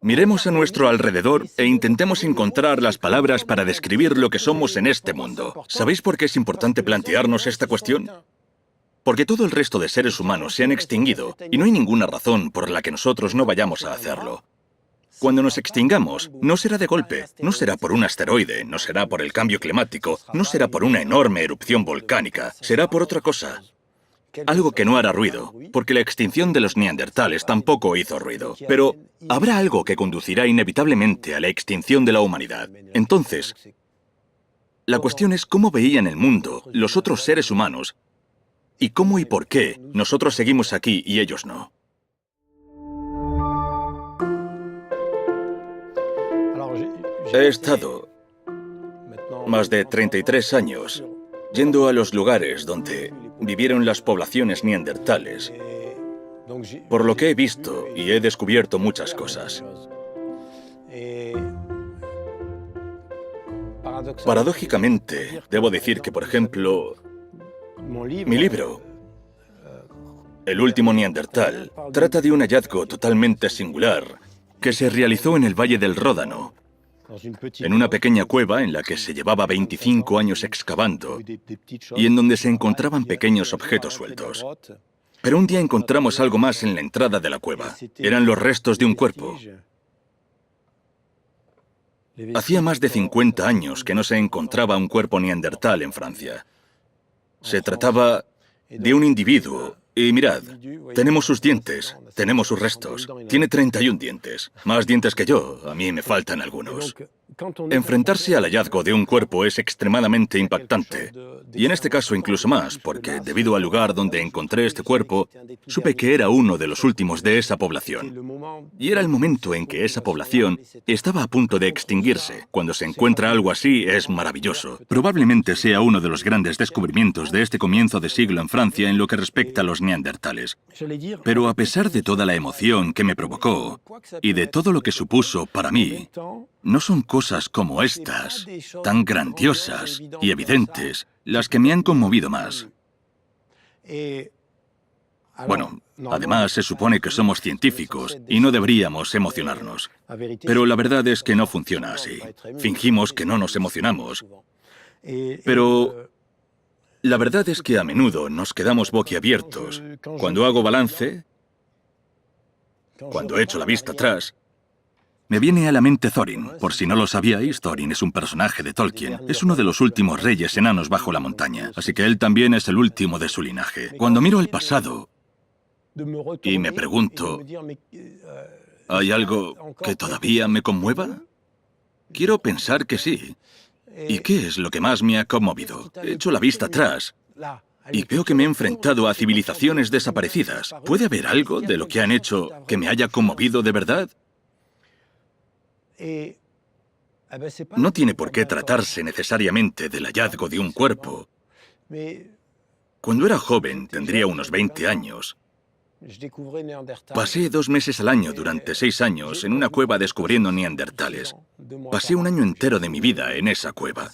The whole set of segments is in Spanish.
Miremos a nuestro alrededor e intentemos encontrar las palabras para describir lo que somos en este mundo. ¿Sabéis por qué es importante plantearnos esta cuestión? Porque todo el resto de seres humanos se han extinguido y no hay ninguna razón por la que nosotros no vayamos a hacerlo. Cuando nos extingamos, no será de golpe, no será por un asteroide, no será por el cambio climático, no será por una enorme erupción volcánica, será por otra cosa. Algo que no hará ruido, porque la extinción de los neandertales tampoco hizo ruido. Pero habrá algo que conducirá inevitablemente a la extinción de la humanidad. Entonces, la cuestión es cómo veían el mundo los otros seres humanos y cómo y por qué nosotros seguimos aquí y ellos no. He estado más de 33 años yendo a los lugares donde vivieron las poblaciones neandertales, por lo que he visto y he descubierto muchas cosas. Paradójicamente, debo decir que, por ejemplo, mi libro, El último neandertal, trata de un hallazgo totalmente singular que se realizó en el Valle del Ródano, en una pequeña cueva en la que se llevaba 25 años excavando y en donde se encontraban pequeños objetos sueltos. Pero un día encontramos algo más en la entrada de la cueva. Eran los restos de un cuerpo. Hacía más de 50 años que no se encontraba un cuerpo neandertal en Francia. Se trataba de un individuo. Y mirad, tenemos sus dientes, tenemos sus restos. Tiene 31 dientes. Más dientes que yo, a mí me faltan algunos. Enfrentarse al hallazgo de un cuerpo es extremadamente impactante. Y en este caso incluso más, porque debido al lugar donde encontré este cuerpo, supe que era uno de los últimos de esa población. Y era el momento en que esa población estaba a punto de extinguirse. Cuando se encuentra algo así, es maravilloso. Probablemente sea uno de los grandes descubrimientos de este comienzo de siglo en Francia en lo que respecta a los neandertales. Pero a pesar de toda la emoción que me provocó y de todo lo que supuso para mí, no son cosas como estas, tan grandiosas y evidentes, las que me han conmovido más. Bueno, además se supone que somos científicos y no deberíamos emocionarnos. Pero la verdad es que no funciona así. Fingimos que no nos emocionamos. Pero la verdad es que a menudo nos quedamos boquiabiertos. Cuando hago balance, cuando echo la vista atrás, me viene a la mente Thorin. Por si no lo sabíais, Thorin es un personaje de Tolkien. Es uno de los últimos reyes enanos bajo la montaña, así que él también es el último de su linaje. Cuando miro al pasado y me pregunto, ¿hay algo que todavía me conmueva? Quiero pensar que sí. ¿Y qué es lo que más me ha conmovido? Echo la vista atrás y veo que me he enfrentado a civilizaciones desaparecidas. ¿Puede haber algo de lo que han hecho que me haya conmovido de verdad? No tiene por qué tratarse necesariamente del hallazgo de un cuerpo. Cuando era joven, tendría unos 20 años, pasé 2 meses al año durante 6 años en una cueva descubriendo neandertales. Pasé un año entero de mi vida en esa cueva.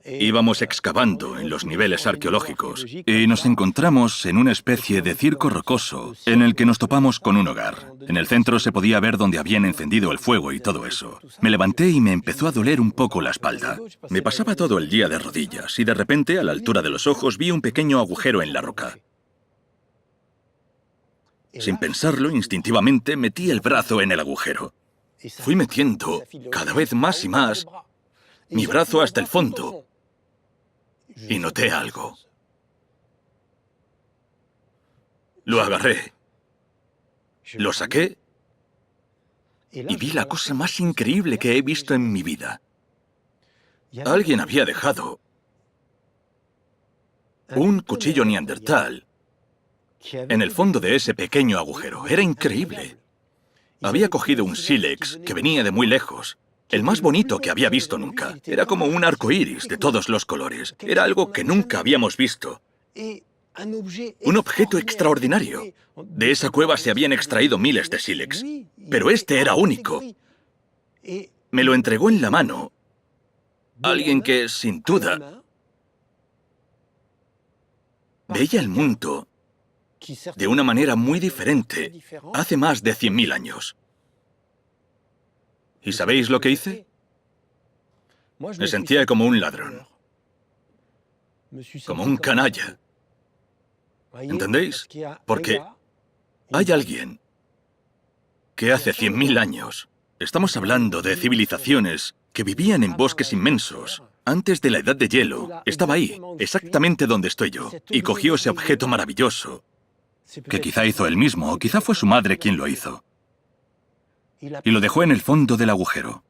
Íbamos excavando en los niveles arqueológicos y nos encontramos en una especie de circo rocoso en el que nos topamos con un hogar. En el centro se podía ver dónde habían encendido el fuego y todo eso. Me levanté y me empezó a doler un poco la espalda. Me pasaba todo el día de rodillas y de repente, a la altura de los ojos, vi un pequeño agujero en la roca. Sin pensarlo, instintivamente metí el brazo en el agujero. Fui metiendo cada vez más y más mi brazo hasta el fondo. Y noté algo. Lo agarré, lo saqué y vi la cosa más increíble que he visto en mi vida. Alguien había dejado un cuchillo neandertal en el fondo de ese pequeño agujero. Era increíble. Había cogido un sílex que venía de muy lejos. El más bonito que había visto nunca. Era como un arco iris de todos los colores. Era algo que nunca habíamos visto. Un objeto extraordinario. De esa cueva se habían extraído miles de sílex, pero este era único. Me lo entregó en la mano alguien que, sin duda, veía el mundo de una manera muy diferente hace más de 100.000 años. ¿Y sabéis lo que hice? Me sentía como un ladrón, como un canalla. ¿Entendéis? Porque hay alguien que hace 100.000 años, estamos hablando de civilizaciones que vivían en bosques inmensos, antes de la edad de hielo, estaba ahí, exactamente donde estoy yo, y cogió ese objeto maravilloso, que quizá hizo él mismo, o quizá fue su madre quien lo hizo, y lo dejó en el fondo del agujero.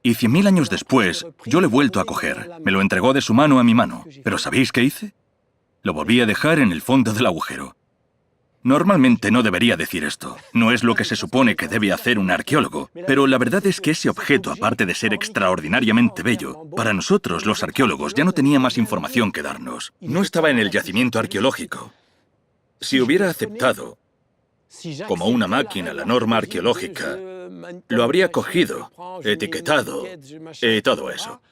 Y 100.000 años después, yo lo he vuelto a coger, me lo entregó de su mano a mi mano, pero ¿sabéis qué hice? Lo volví a dejar en el fondo del agujero. Normalmente no debería decir esto, no es lo que se supone que debe hacer un arqueólogo, pero la verdad es que ese objeto, aparte de ser extraordinariamente bello, para nosotros, los arqueólogos, ya no tenía más información que darnos. No estaba en el yacimiento arqueológico. Si hubiera aceptado, como una máquina, la norma arqueológica, lo habría cogido, etiquetado y todo eso.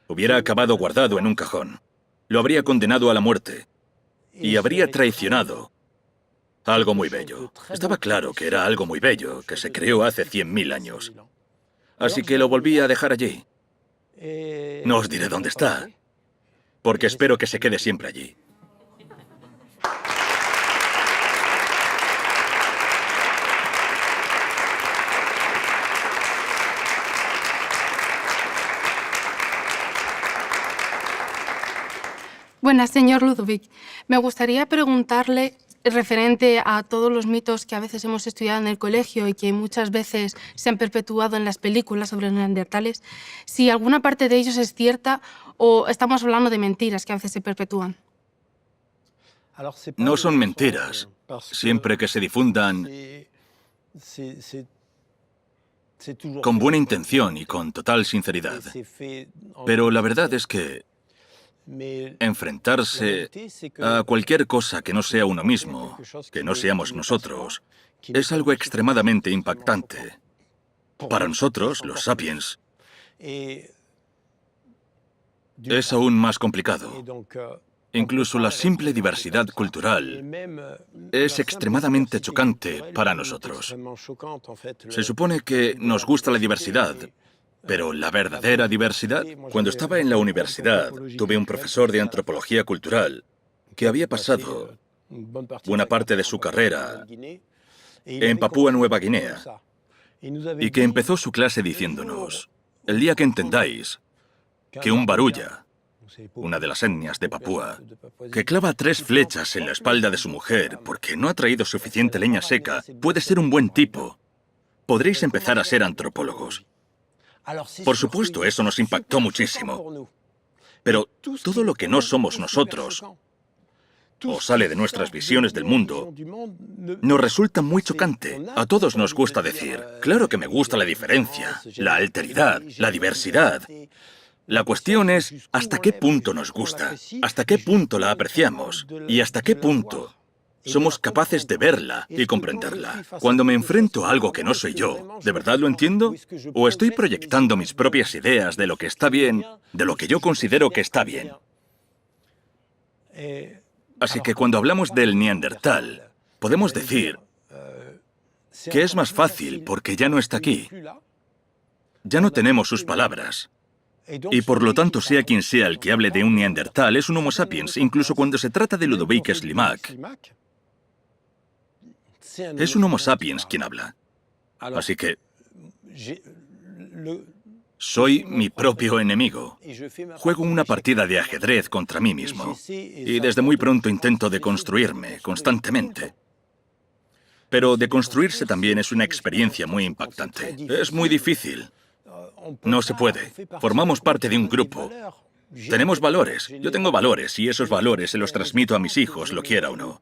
Hubiera acabado guardado en un cajón. Lo habría condenado a la muerte y habría traicionado algo muy bello. Estaba claro que era algo muy bello, que se creó hace 100.000 años. Así que lo volví a dejar allí. No os diré dónde está, porque espero que se quede siempre allí. Buenas, señor Ludovic. Me gustaría preguntarle, referente a todos los mitos que a veces hemos estudiado en el colegio y que muchas veces se han perpetuado en las películas sobre los neandertales, si alguna parte de ellos es cierta o estamos hablando de mentiras que a veces se perpetúan. No son mentiras, siempre que se difundan con buena intención y con total sinceridad. Pero la verdad es que enfrentarse a cualquier cosa que no sea uno mismo, que no seamos nosotros, es algo extremadamente impactante. Para nosotros, los sapiens, es aún más complicado. Incluso la simple diversidad cultural es extremadamente chocante para nosotros. Se supone que nos gusta la diversidad, pero la verdadera diversidad. Cuando estaba en la universidad, tuve un profesor de antropología cultural que había pasado buena parte de su carrera en Papúa Nueva Guinea y que empezó su clase diciéndonos: el día que entendáis que un barulla, una de las etnias de Papúa, que clava 3 flechas en la espalda de su mujer porque no ha traído suficiente leña seca, puede ser un buen tipo, podréis empezar a ser antropólogos. Por supuesto, eso nos impactó muchísimo. Pero todo lo que no somos nosotros, o sale de nuestras visiones del mundo, nos resulta muy chocante. A todos nos gusta decir: claro que me gusta la diferencia, la alteridad, la diversidad. La cuestión es hasta qué punto nos gusta, hasta qué punto la apreciamos y hasta qué punto somos capaces de verla y comprenderla. Cuando me enfrento a algo que no soy yo, ¿de verdad lo entiendo? ¿O estoy proyectando mis propias ideas de lo que está bien, de lo que yo considero que está bien? Así que cuando hablamos del neandertal, podemos decir que es más fácil porque ya no está aquí. Ya no tenemos sus palabras. Y por lo tanto, sea quien sea el que hable de un neandertal, es un Homo sapiens, incluso cuando se trata de Ludovic Slimak. Es un Homo sapiens quien habla. Así que soy mi propio enemigo. Juego una partida de ajedrez contra mí mismo. Y desde muy pronto intento deconstruirme constantemente. Pero deconstruirse también es una experiencia muy impactante. Es muy difícil. No se puede. Formamos parte de un grupo. Tenemos valores. Yo tengo valores y esos valores se los transmito a mis hijos, lo quiera o no.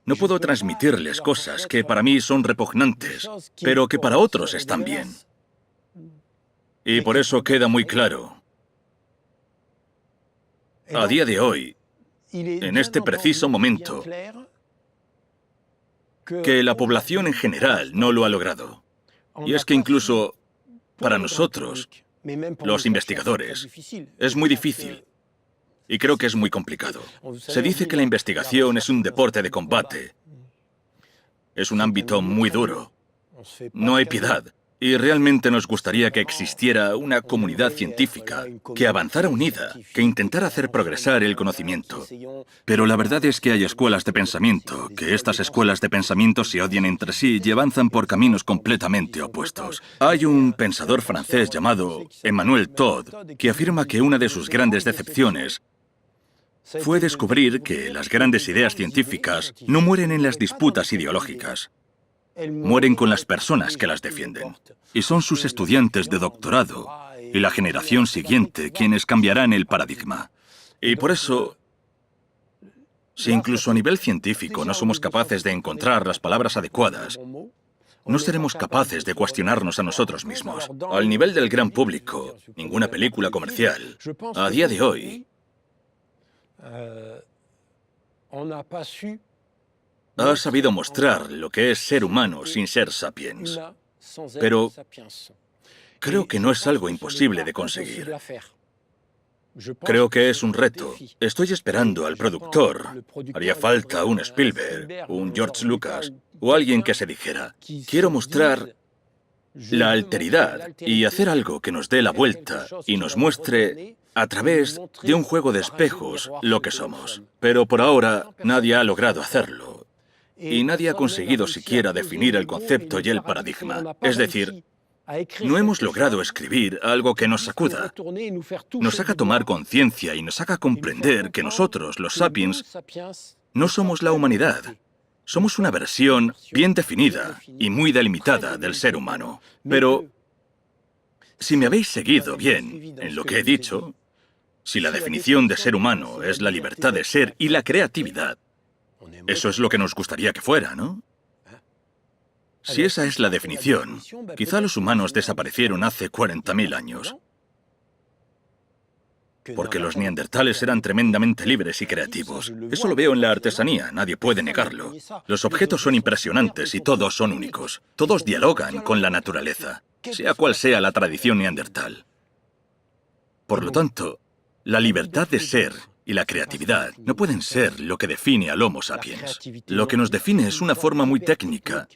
No puedo transmitirles cosas que para mí son repugnantes, pero que para otros están bien. Y por eso queda muy claro, a día de hoy, en este preciso momento, que la población en general no lo ha logrado. Y es que incluso para nosotros, los investigadores, es muy difícil. y creo que es muy complicado. Se dice que la investigación es un deporte de combate. Es un ámbito muy duro. No hay piedad. Y realmente nos gustaría que existiera una comunidad científica que avanzara unida, que intentara hacer progresar el conocimiento. Pero la verdad es que hay escuelas de pensamiento, que estas escuelas de pensamiento se odian entre sí y avanzan por caminos completamente opuestos. Hay un pensador francés llamado Emmanuel Todd que afirma que una de sus grandes decepciones fue descubrir que las grandes ideas científicas no mueren en las disputas ideológicas. Mueren con las personas que las defienden. Y son sus estudiantes de doctorado y la generación siguiente quienes cambiarán el paradigma. Y por eso, si incluso a nivel científico no somos capaces de encontrar las palabras adecuadas, no seremos capaces de cuestionarnos a nosotros mismos. Al nivel del gran público, ninguna película comercial, a día de hoy, ha sabido mostrar lo que es ser humano sin ser sapiens. Pero creo que no es algo imposible de conseguir. Creo que es un reto. Estoy esperando al productor. Haría falta un Spielberg, un George Lucas, o alguien que se dijera, quiero mostrar la alteridad y hacer algo que nos dé la vuelta y nos muestre a través de un juego de espejos lo que somos. Pero por ahora nadie ha logrado hacerlo. Y nadie ha conseguido siquiera definir el concepto y el paradigma. Es decir, no hemos logrado escribir algo que nos sacuda, nos haga tomar conciencia y nos haga comprender que nosotros, los sapiens, no somos la humanidad. Somos una versión bien definida y muy delimitada del ser humano. Pero, si me habéis seguido bien en lo que he dicho, si la definición de ser humano es la libertad de ser y la creatividad, eso es lo que nos gustaría que fuera, ¿no? Si esa es la definición, quizá los humanos desaparecieron hace 40.000 años. Porque los neandertales eran tremendamente libres y creativos. Eso lo veo en la artesanía, nadie puede negarlo. Los objetos son impresionantes y todos son únicos. Todos dialogan con la naturaleza, sea cual sea la tradición neandertal. Por lo tanto, la libertad de ser y la creatividad no pueden ser lo que define al Homo sapiens. Lo que nos define es una forma muy técnica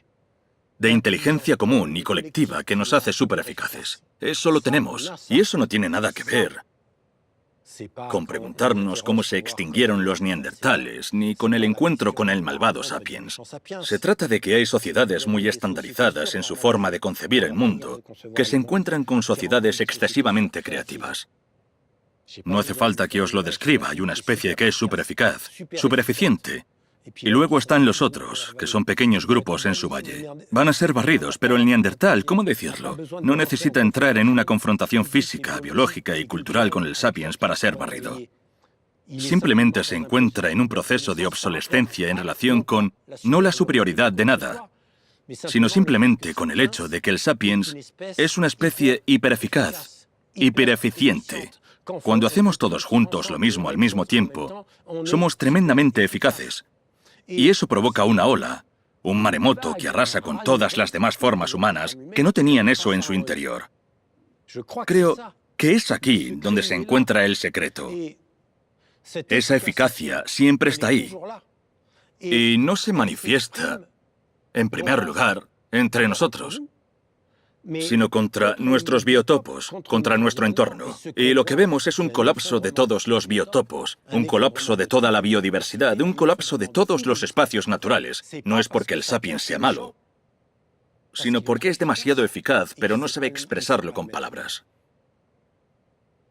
de inteligencia común y colectiva que nos hace súper eficaces. Eso lo tenemos, y eso no tiene nada que ver con preguntarnos cómo se extinguieron los neandertales, ni con el encuentro con el malvado sapiens. Se trata de que hay sociedades muy estandarizadas en su forma de concebir el mundo, que se encuentran con sociedades excesivamente creativas. No hace falta que os lo describa, hay una especie que es súper eficaz, súper eficiente. Y luego están los otros, que son pequeños grupos en su valle. Van a ser barridos, pero el neandertal, ¿cómo decirlo? No necesita entrar en una confrontación física, biológica y cultural con el sapiens para ser barrido. Simplemente se encuentra en un proceso de obsolescencia en relación con no la superioridad de nada, sino simplemente con el hecho de que el sapiens es una especie hipereficaz, hipereficiente. Cuando hacemos todos juntos lo mismo al mismo tiempo, somos tremendamente eficaces. Y eso provoca una ola, un maremoto que arrasa con todas las demás formas humanas que no tenían eso en su interior. Creo que es aquí donde se encuentra el secreto. Esa eficacia siempre está ahí. Y no se manifiesta, en primer lugar, entre nosotros, sino contra nuestros biotopos, contra nuestro entorno. Y lo que vemos es un colapso de todos los biotopos, un colapso de toda la biodiversidad, un colapso de todos los espacios naturales. No es porque el sapiens sea malo, sino porque es demasiado eficaz, pero no sabe expresarlo con palabras.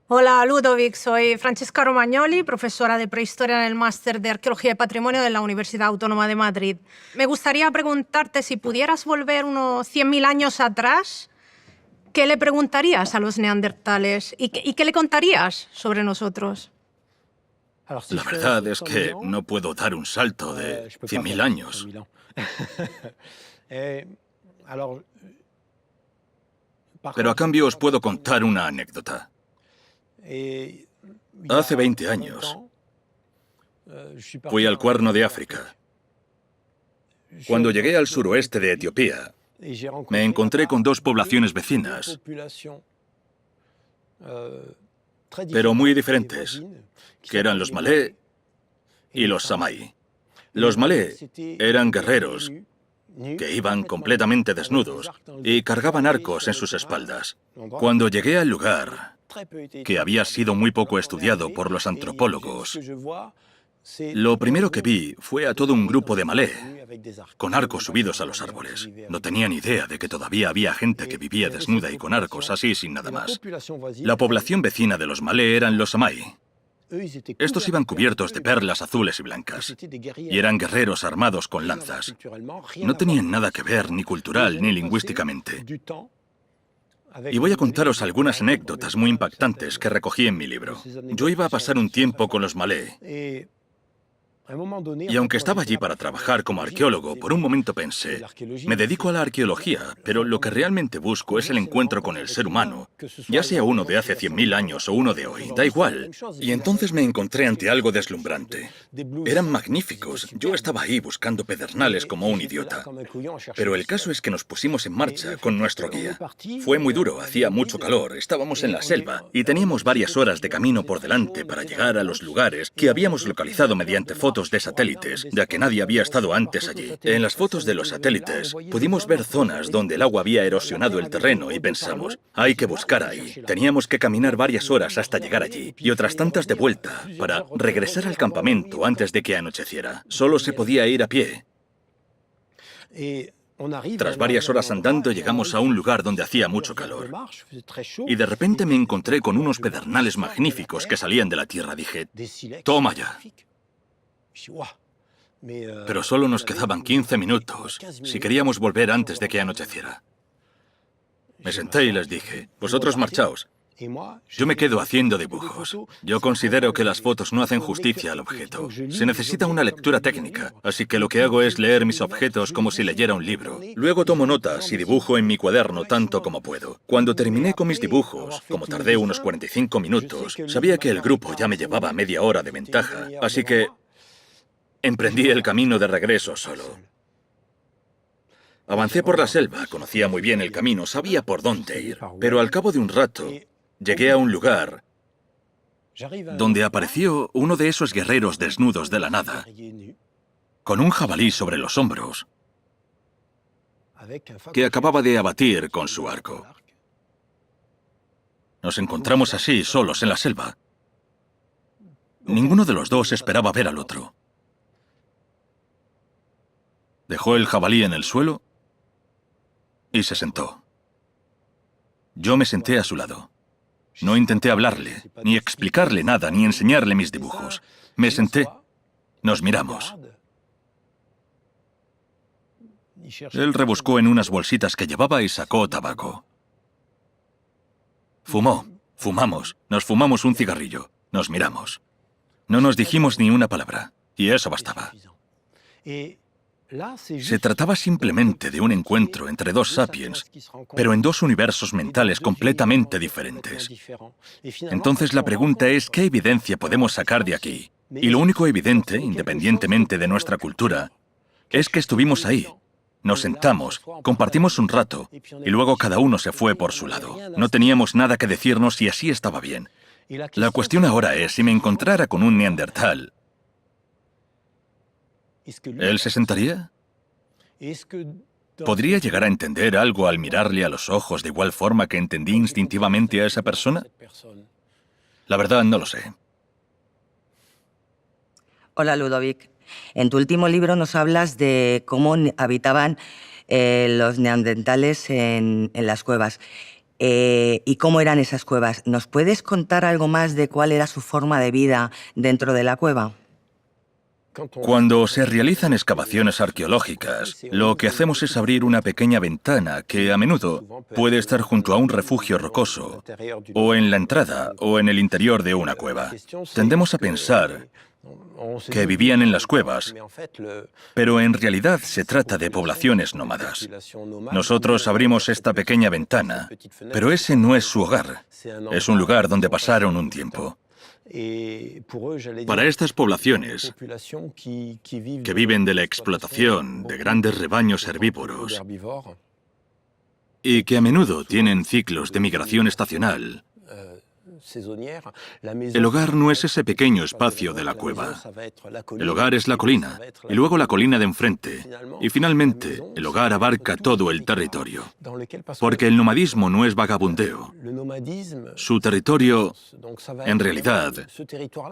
Hola Ludovic, soy Francesca Romagnoli, profesora de prehistoria en el Máster de Arqueología y Patrimonio de la Universidad Autónoma de Madrid. Me gustaría preguntarte si pudieras volver unos 100.000 años atrás, ¿qué le preguntarías a los neandertales y qué le contarías sobre nosotros? La verdad es que no puedo dar un salto de 100.000 años. Pero a cambio os puedo contar una anécdota. Hace 20 años fui al Cuerno de África. Cuando llegué al suroeste de Etiopía, me encontré con dos poblaciones vecinas pero muy diferentes, que eran los malé y los samay. Los malé eran guerreros que iban completamente desnudos y cargaban arcos en sus espaldas. Cuando llegué al lugar, que había sido muy poco estudiado por los antropólogos, lo primero que vi fue a todo un grupo de malé, con arcos subidos a los árboles. No tenía ni idea de que todavía había gente que vivía desnuda y con arcos así sin nada más. La población vecina de los malé eran los samay. Estos iban cubiertos de perlas azules y blancas, y eran guerreros armados con lanzas. No tenían nada que ver ni cultural ni lingüísticamente. Y voy a contaros algunas anécdotas muy impactantes que recogí en mi libro. Yo iba a pasar un tiempo con los malé, y aunque estaba allí para trabajar como arqueólogo, por un momento pensé, me dedico a la arqueología, pero lo que realmente busco es el encuentro con el ser humano, ya sea uno de hace 100.000 años o uno de hoy, da igual. Y entonces me encontré ante algo deslumbrante. Eran magníficos. Yo estaba ahí buscando pedernales como un idiota. Pero el caso es que nos pusimos en marcha con nuestro guía. Fue muy duro, hacía mucho calor, estábamos en la selva y teníamos varias horas de camino por delante para llegar a los lugares que habíamos localizado mediante fotos de satélites, ya que nadie había estado antes allí. En las fotos de los satélites pudimos ver zonas donde el agua había erosionado el terreno y pensamos, hay que buscar ahí. Teníamos que caminar varias horas hasta llegar allí y otras tantas de vuelta para regresar al campamento antes de que anocheciera. Solo se podía ir a pie. Tras varias horas andando llegamos a un lugar donde hacía mucho calor. Y de repente me encontré con unos pedernales magníficos que salían de la tierra. Dije, toma ya. Pero solo nos quedaban 15 minutos si queríamos volver antes de que anocheciera. Me senté y les dije, vosotros marchaos. Yo me quedo haciendo dibujos. Yo considero que las fotos no hacen justicia al objeto. Se necesita una lectura técnica, así que lo que hago es leer mis objetos como si leyera un libro. Luego tomo notas y dibujo en mi cuaderno tanto como puedo. Cuando terminé con mis dibujos, como tardé unos 45 minutos, sabía que el grupo ya me llevaba media hora de ventaja, así que emprendí el camino de regreso solo. Avancé por la selva, conocía muy bien el camino, sabía por dónde ir, pero al cabo de un rato llegué a un lugar donde apareció uno de esos guerreros desnudos de la nada, con un jabalí sobre los hombros, que acababa de abatir con su arco. Nos encontramos así, solos en la selva. Ninguno de los dos esperaba ver al otro. Dejó el jabalí en el suelo y se sentó. Yo me senté a su lado. No intenté hablarle, ni explicarle nada, ni enseñarle mis dibujos. Me senté. Nos miramos. Él rebuscó en unas bolsitas que llevaba y sacó tabaco. Fumó. Fumamos. Nos fumamos un cigarrillo. Nos miramos. No nos dijimos ni una palabra. Y eso bastaba. Se trataba simplemente de un encuentro entre dos sapiens, pero en dos universos mentales completamente diferentes. Entonces la pregunta es, ¿qué evidencia podemos sacar de aquí? Y lo único evidente, independientemente de nuestra cultura, es que estuvimos ahí. Nos sentamos, compartimos un rato, y luego cada uno se fue por su lado. No teníamos nada que decirnos y así estaba bien. La cuestión ahora es, si me encontrara con un neandertal, ¿él se sentaría? ¿Podría llegar a entender algo al mirarle a los ojos de igual forma que entendí instintivamente a esa persona? La verdad, no lo sé. Hola, Ludovic. En tu último libro nos hablas de cómo habitaban los neandertales en las cuevas y cómo eran esas cuevas. ¿Nos puedes contar algo más de cuál era su forma de vida dentro de la cueva? Cuando se realizan excavaciones arqueológicas, lo que hacemos es abrir una pequeña ventana que a menudo puede estar junto a un refugio rocoso, o en la entrada, o en el interior de una cueva. Tendemos a pensar que vivían en las cuevas, pero en realidad se trata de poblaciones nómadas. Nosotros abrimos esta pequeña ventana, pero ese no es su hogar, es un lugar donde pasaron un tiempo. Para estas poblaciones, que viven de la explotación de grandes rebaños herbívoros y que a menudo tienen ciclos de migración estacional, El hogar no es ese pequeño espacio de la cueva. El hogar es la colina, y luego la colina de enfrente, y finalmente el hogar abarca todo el territorio. Porque el nomadismo no es vagabundeo. Su territorio, en realidad,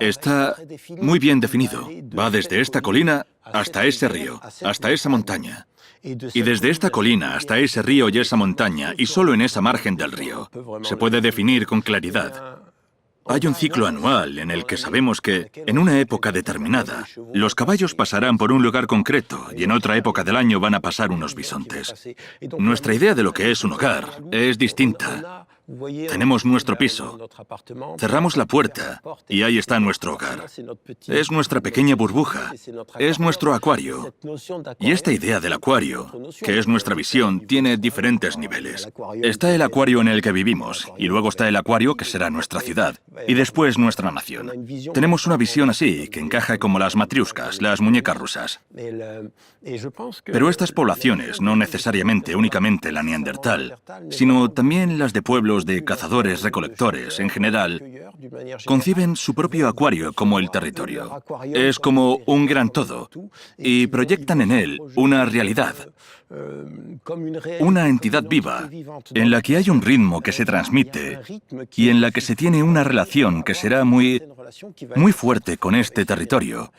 está muy bien definido. Va desde esta colina hasta ese río, hasta esa montaña. Y desde esta colina hasta ese río y esa montaña, y solo en esa margen del río, se puede definir con claridad. Hay un ciclo anual en el que sabemos que, en una época determinada, los caballos pasarán por un lugar concreto y en otra época del año van a pasar unos bisontes. Nuestra idea de lo que es un hogar es distinta. Tenemos nuestro piso, cerramos la puerta y ahí está nuestro hogar. Es nuestra pequeña burbuja, es nuestro acuario. Y esta idea del acuario, que es nuestra visión, tiene diferentes niveles. Está el acuario en el que vivimos, y luego está el acuario que será nuestra ciudad, y después nuestra nación. Tenemos una visión así, que encaja como las matriuscas, las muñecas rusas. Pero estas poblaciones, no necesariamente únicamente la neandertal, sino también las de pueblos de cazadores-recolectores en general, conciben su propio acuario como el territorio. Es como un gran todo, y proyectan en él una realidad, una entidad viva, en la que hay un ritmo que se transmite y en la que se tiene una relación que será muy fuerte con este territorio,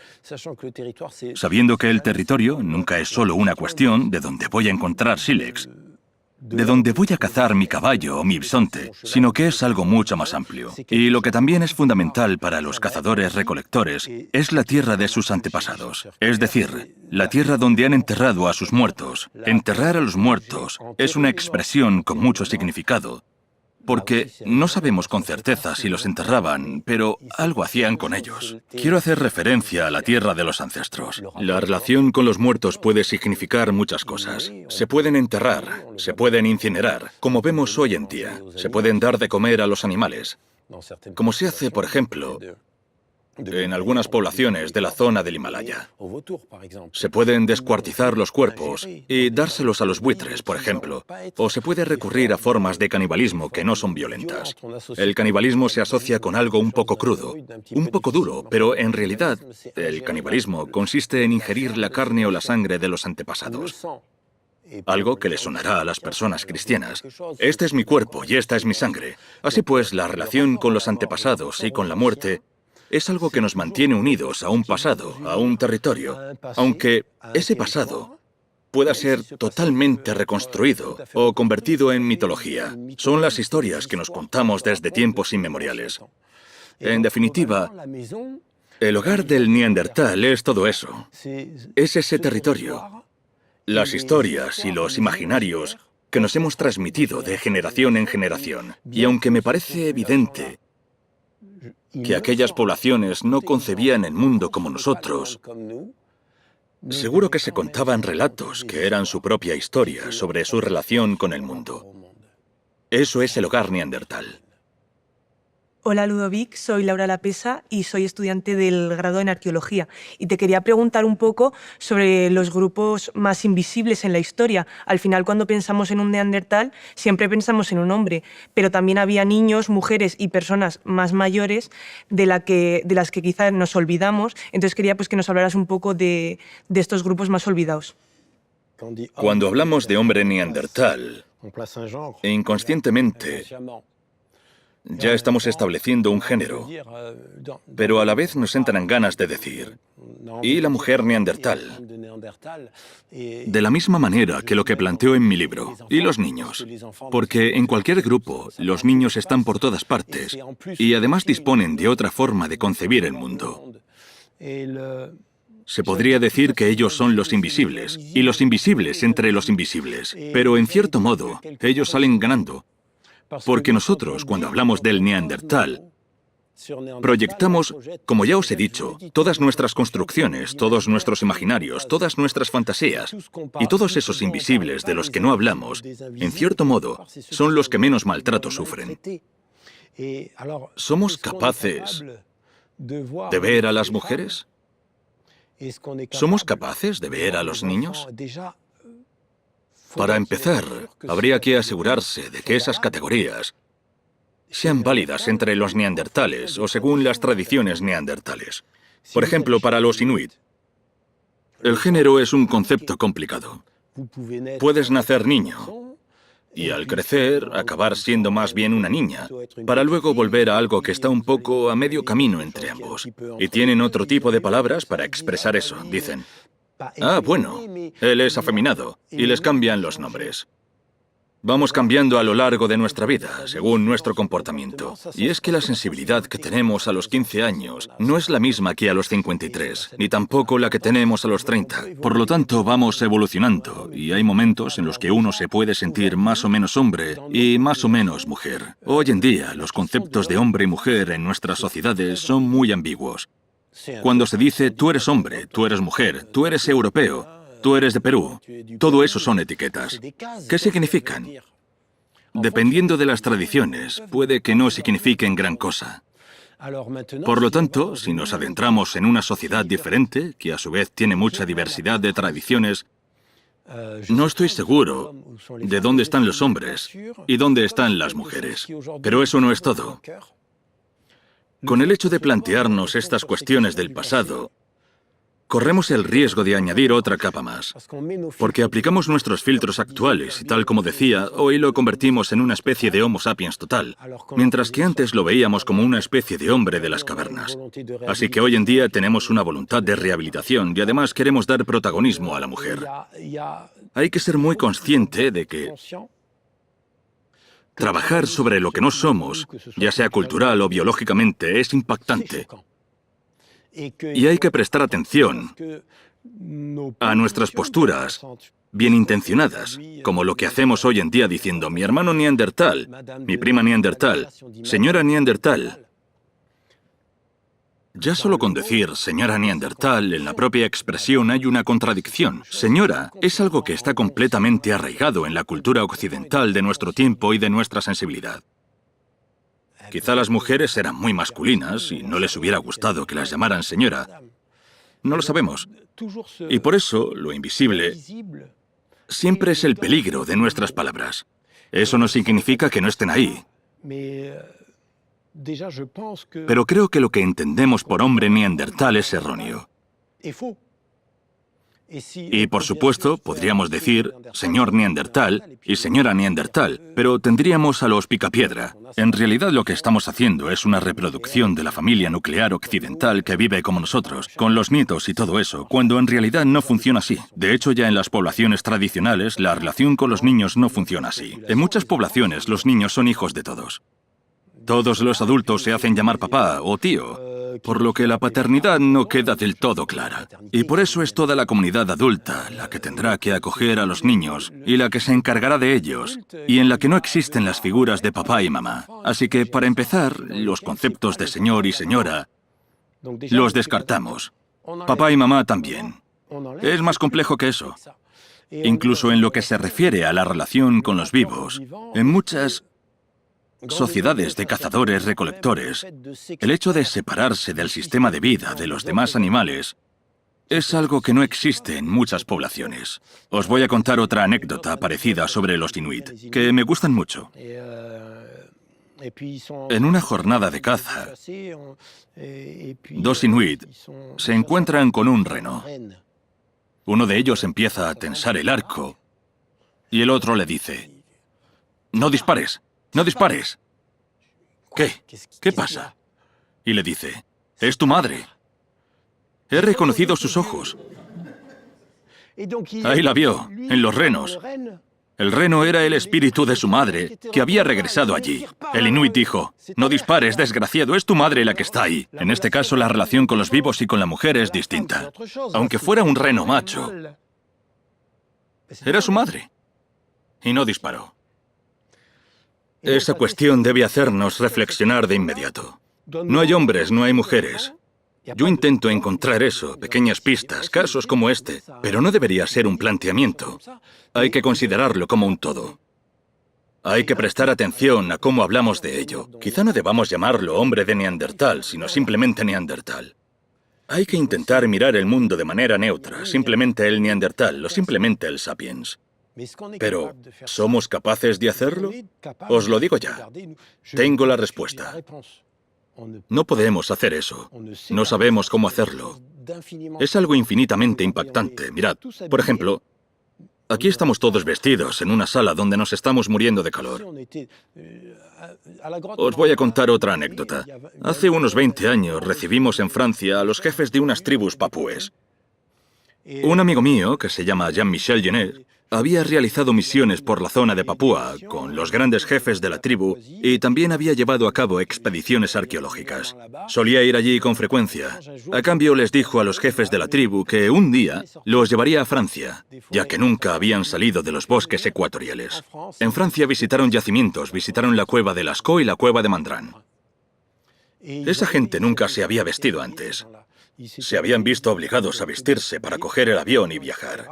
sabiendo que el territorio nunca es solo una cuestión de dónde voy a encontrar sílex, de dónde voy a cazar mi caballo o mi bisonte, sino que es algo mucho más amplio. Y lo que también es fundamental para los cazadores-recolectores es la tierra de sus antepasados, es decir, la tierra donde han enterrado a sus muertos. Enterrar a los muertos es una expresión con mucho significado, porque no sabemos con certeza si los enterraban, pero algo hacían con ellos. Quiero hacer referencia a la tierra de los ancestros. La relación con los muertos puede significar muchas cosas. Se pueden enterrar, se pueden incinerar, como vemos hoy en día. Se pueden dar de comer a los animales, como se hace, por ejemplo, en algunas poblaciones de la zona del Himalaya. Se pueden descuartizar los cuerpos y dárselos a los buitres, por ejemplo, o se puede recurrir a formas de canibalismo que no son violentas. El canibalismo se asocia con algo un poco crudo, un poco duro, pero en realidad el canibalismo consiste en ingerir la carne o la sangre de los antepasados. Algo que le sonará a las personas cristianas. Este es mi cuerpo y esta es mi sangre. Así pues, la relación con los antepasados y con la muerte es algo que nos mantiene unidos a un pasado, a un territorio, aunque ese pasado pueda ser totalmente reconstruido o convertido en mitología. Son las historias que nos contamos desde tiempos inmemoriales. En definitiva, el hogar del neandertal es todo eso. Es ese territorio. Las historias y los imaginarios que nos hemos transmitido de generación en generación. Y aunque me parece evidente que aquellas poblaciones no concebían el mundo como nosotros, seguro que se contaban relatos que eran su propia historia sobre su relación con el mundo. Eso es el hogar neandertal. Hola Ludovic, soy Laura Lapesa y soy estudiante del grado en Arqueología. Y te quería preguntar un poco sobre los grupos más invisibles en la historia. Al final, cuando pensamos en un neandertal, siempre pensamos en un hombre, pero también había niños, mujeres y personas más mayores de las que quizás nos olvidamos. Entonces quería que nos hablaras un poco de estos grupos más olvidados. Cuando hablamos de hombre neandertal, inconscientemente ya estamos estableciendo un género, pero a la vez nos entran ganas de decir, ¿y la mujer neandertal? De la misma manera que lo que planteo en mi libro, y los niños, porque en cualquier grupo los niños están por todas partes y además disponen de otra forma de concebir el mundo. Se podría decir que ellos son los invisibles, y los invisibles entre los invisibles, pero en cierto modo ellos salen ganando. Porque nosotros, cuando hablamos del neandertal, proyectamos, como ya os he dicho, todas nuestras construcciones, todos nuestros imaginarios, todas nuestras fantasías, y todos esos invisibles de los que no hablamos, en cierto modo, son los que menos maltrato sufren. ¿Somos capaces de ver a las mujeres? ¿Somos capaces de ver a los niños? Para empezar, habría que asegurarse de que esas categorías sean válidas entre los neandertales o según las tradiciones neandertales. Por ejemplo, para los inuit, el género es un concepto complicado. Puedes nacer niño y al crecer acabar siendo más bien una niña, para luego volver a algo que está un poco a medio camino entre ambos. Y tienen otro tipo de palabras para expresar eso. Dicen, ah, bueno, él es afeminado, y les cambian los nombres. Vamos cambiando a lo largo de nuestra vida, según nuestro comportamiento. Y es que la sensibilidad que tenemos a los 15 años no es la misma que a los 53, ni tampoco la que tenemos a los 30. Por lo tanto, vamos evolucionando, y hay momentos en los que uno se puede sentir más o menos hombre y más o menos mujer. Hoy en día, los conceptos de hombre y mujer en nuestras sociedades son muy ambiguos. Cuando se dice tú eres hombre, tú eres mujer, tú eres europeo, tú eres de Perú, todo eso son etiquetas. ¿Qué significan? Dependiendo de las tradiciones, puede que no signifiquen gran cosa. Por lo tanto, si nos adentramos en una sociedad diferente, que a su vez tiene mucha diversidad de tradiciones, no estoy seguro de dónde están los hombres y dónde están las mujeres. Pero eso no es todo. Con el hecho de plantearnos estas cuestiones del pasado, corremos el riesgo de añadir otra capa más, porque aplicamos nuestros filtros actuales y, tal como decía, hoy lo convertimos en una especie de Homo sapiens total, mientras que antes lo veíamos como una especie de hombre de las cavernas. Así que hoy en día tenemos una voluntad de rehabilitación y además queremos dar protagonismo a la mujer. Hay que ser muy consciente de que trabajar sobre lo que no somos, ya sea cultural o biológicamente, es impactante. Y hay que prestar atención a nuestras posturas bien intencionadas, como lo que hacemos hoy en día diciendo mi hermano neandertal, mi prima neandertal, señora neandertal. Ya solo con decir señora neandertal en la propia expresión hay una contradicción. Señora es algo que está completamente arraigado en la cultura occidental de nuestro tiempo y de nuestra sensibilidad. Quizá las mujeres eran muy masculinas y no les hubiera gustado que las llamaran señora. No lo sabemos. Y por eso, lo invisible siempre es el peligro de nuestras palabras. Eso no significa que no estén ahí. Pero creo que lo que entendemos por hombre neandertal es erróneo. Y, por supuesto, podríamos decir señor neandertal y señora neandertal, pero tendríamos a los picapiedra. En realidad lo que estamos haciendo es una reproducción de la familia nuclear occidental que vive como nosotros, con los nietos y todo eso, cuando en realidad no funciona así. De hecho, ya en las poblaciones tradicionales, la relación con los niños no funciona así. En muchas poblaciones, los niños son hijos de todos. Todos los adultos se hacen llamar papá o tío, por lo que la paternidad no queda del todo clara. Y por eso es toda la comunidad adulta la que tendrá que acoger a los niños y la que se encargará de ellos, y en la que no existen las figuras de papá y mamá. Así que, para empezar, los conceptos de señor y señora los descartamos. Papá y mamá también. Es más complejo que eso. Incluso en lo que se refiere a la relación con los vivos, en muchas sociedades de cazadores-recolectores, el hecho de separarse del sistema de vida de los demás animales es algo que no existe en muchas poblaciones. Os voy a contar otra anécdota parecida sobre los inuit, que me gustan mucho. En una jornada de caza, dos inuit se encuentran con un reno. Uno de ellos empieza a tensar el arco y el otro le dice, «No dispares. ¡No dispares! ¿Qué? ¿Qué pasa?» Y le dice, «Es tu madre. He reconocido sus ojos». Ahí la vio, en los renos. El reno era el espíritu de su madre, que había regresado allí. El inuit dijo, «No dispares, desgraciado, es tu madre la que está ahí». En este caso, la relación con los vivos y con la mujer es distinta. Aunque fuera un reno macho, era su madre. Y no disparó. Esa cuestión debe hacernos reflexionar de inmediato. No hay hombres, no hay mujeres. Yo intento encontrar eso, pequeñas pistas, casos como este, pero no debería ser un planteamiento. Hay que considerarlo como un todo. Hay que prestar atención a cómo hablamos de ello. Quizá no debamos llamarlo hombre de Neandertal, sino simplemente Neandertal. Hay que intentar mirar el mundo de manera neutra, simplemente el Neandertal o simplemente el Sapiens. Pero, ¿somos capaces de hacerlo? Os lo digo ya. Tengo la respuesta. No podemos hacer eso. No sabemos cómo hacerlo. Es algo infinitamente impactante. Mirad, por ejemplo, aquí estamos todos vestidos en una sala donde nos estamos muriendo de calor. Os voy a contar otra anécdota. Hace unos 20 años recibimos en Francia a los jefes de unas tribus papúes. Un amigo mío, que se llama Jean-Michel Genet, había realizado misiones por la zona de Papúa con los grandes jefes de la tribu y también había llevado a cabo expediciones arqueológicas. Solía ir allí con frecuencia. A cambio les dijo a los jefes de la tribu que un día los llevaría a Francia, ya que nunca habían salido de los bosques ecuatoriales. En Francia visitaron yacimientos, visitaron la cueva de Lascaux y la cueva de Mandran. Esa gente nunca se había vestido antes. Se habían visto obligados a vestirse para coger el avión y viajar.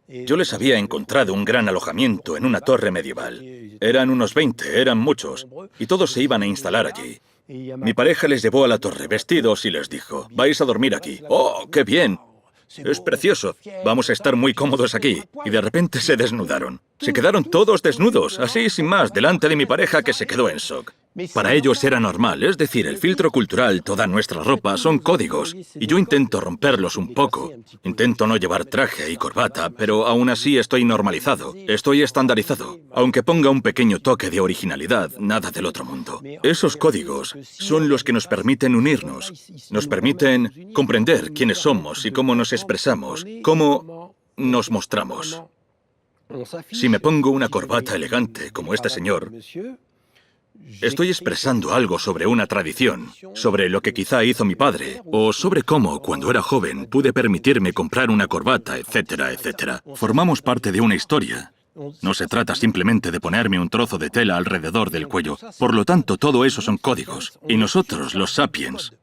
Yo les había encontrado un gran alojamiento en una torre medieval. Eran unos 20, eran muchos, y todos se iban a instalar allí. Mi pareja les llevó a la torre vestidos y les dijo, «Vais a dormir aquí». «¡Oh, qué bien! Es precioso. Vamos a estar muy cómodos aquí». Y de repente se desnudaron. Se quedaron todos desnudos, así sin más, delante de mi pareja que se quedó en shock. Para ellos era normal, es decir, el filtro cultural, toda nuestra ropa, son códigos, y yo intento romperlos un poco. Intento no llevar traje y corbata, pero aún así estoy normalizado, estoy estandarizado. Aunque ponga un pequeño toque de originalidad, nada del otro mundo. Esos códigos son los que nos permiten unirnos, nos permiten comprender quiénes somos y cómo nos expresamos, cómo nos mostramos. Si me pongo una corbata elegante, como este señor, estoy expresando algo sobre una tradición, sobre lo que quizá hizo mi padre, o sobre cómo, cuando era joven, pude permitirme comprar una corbata, etcétera, etcétera. Formamos parte de una historia. No se trata simplemente de ponerme un trozo de tela alrededor del cuello. Por lo tanto, todo eso son códigos. Y nosotros, los sapiens,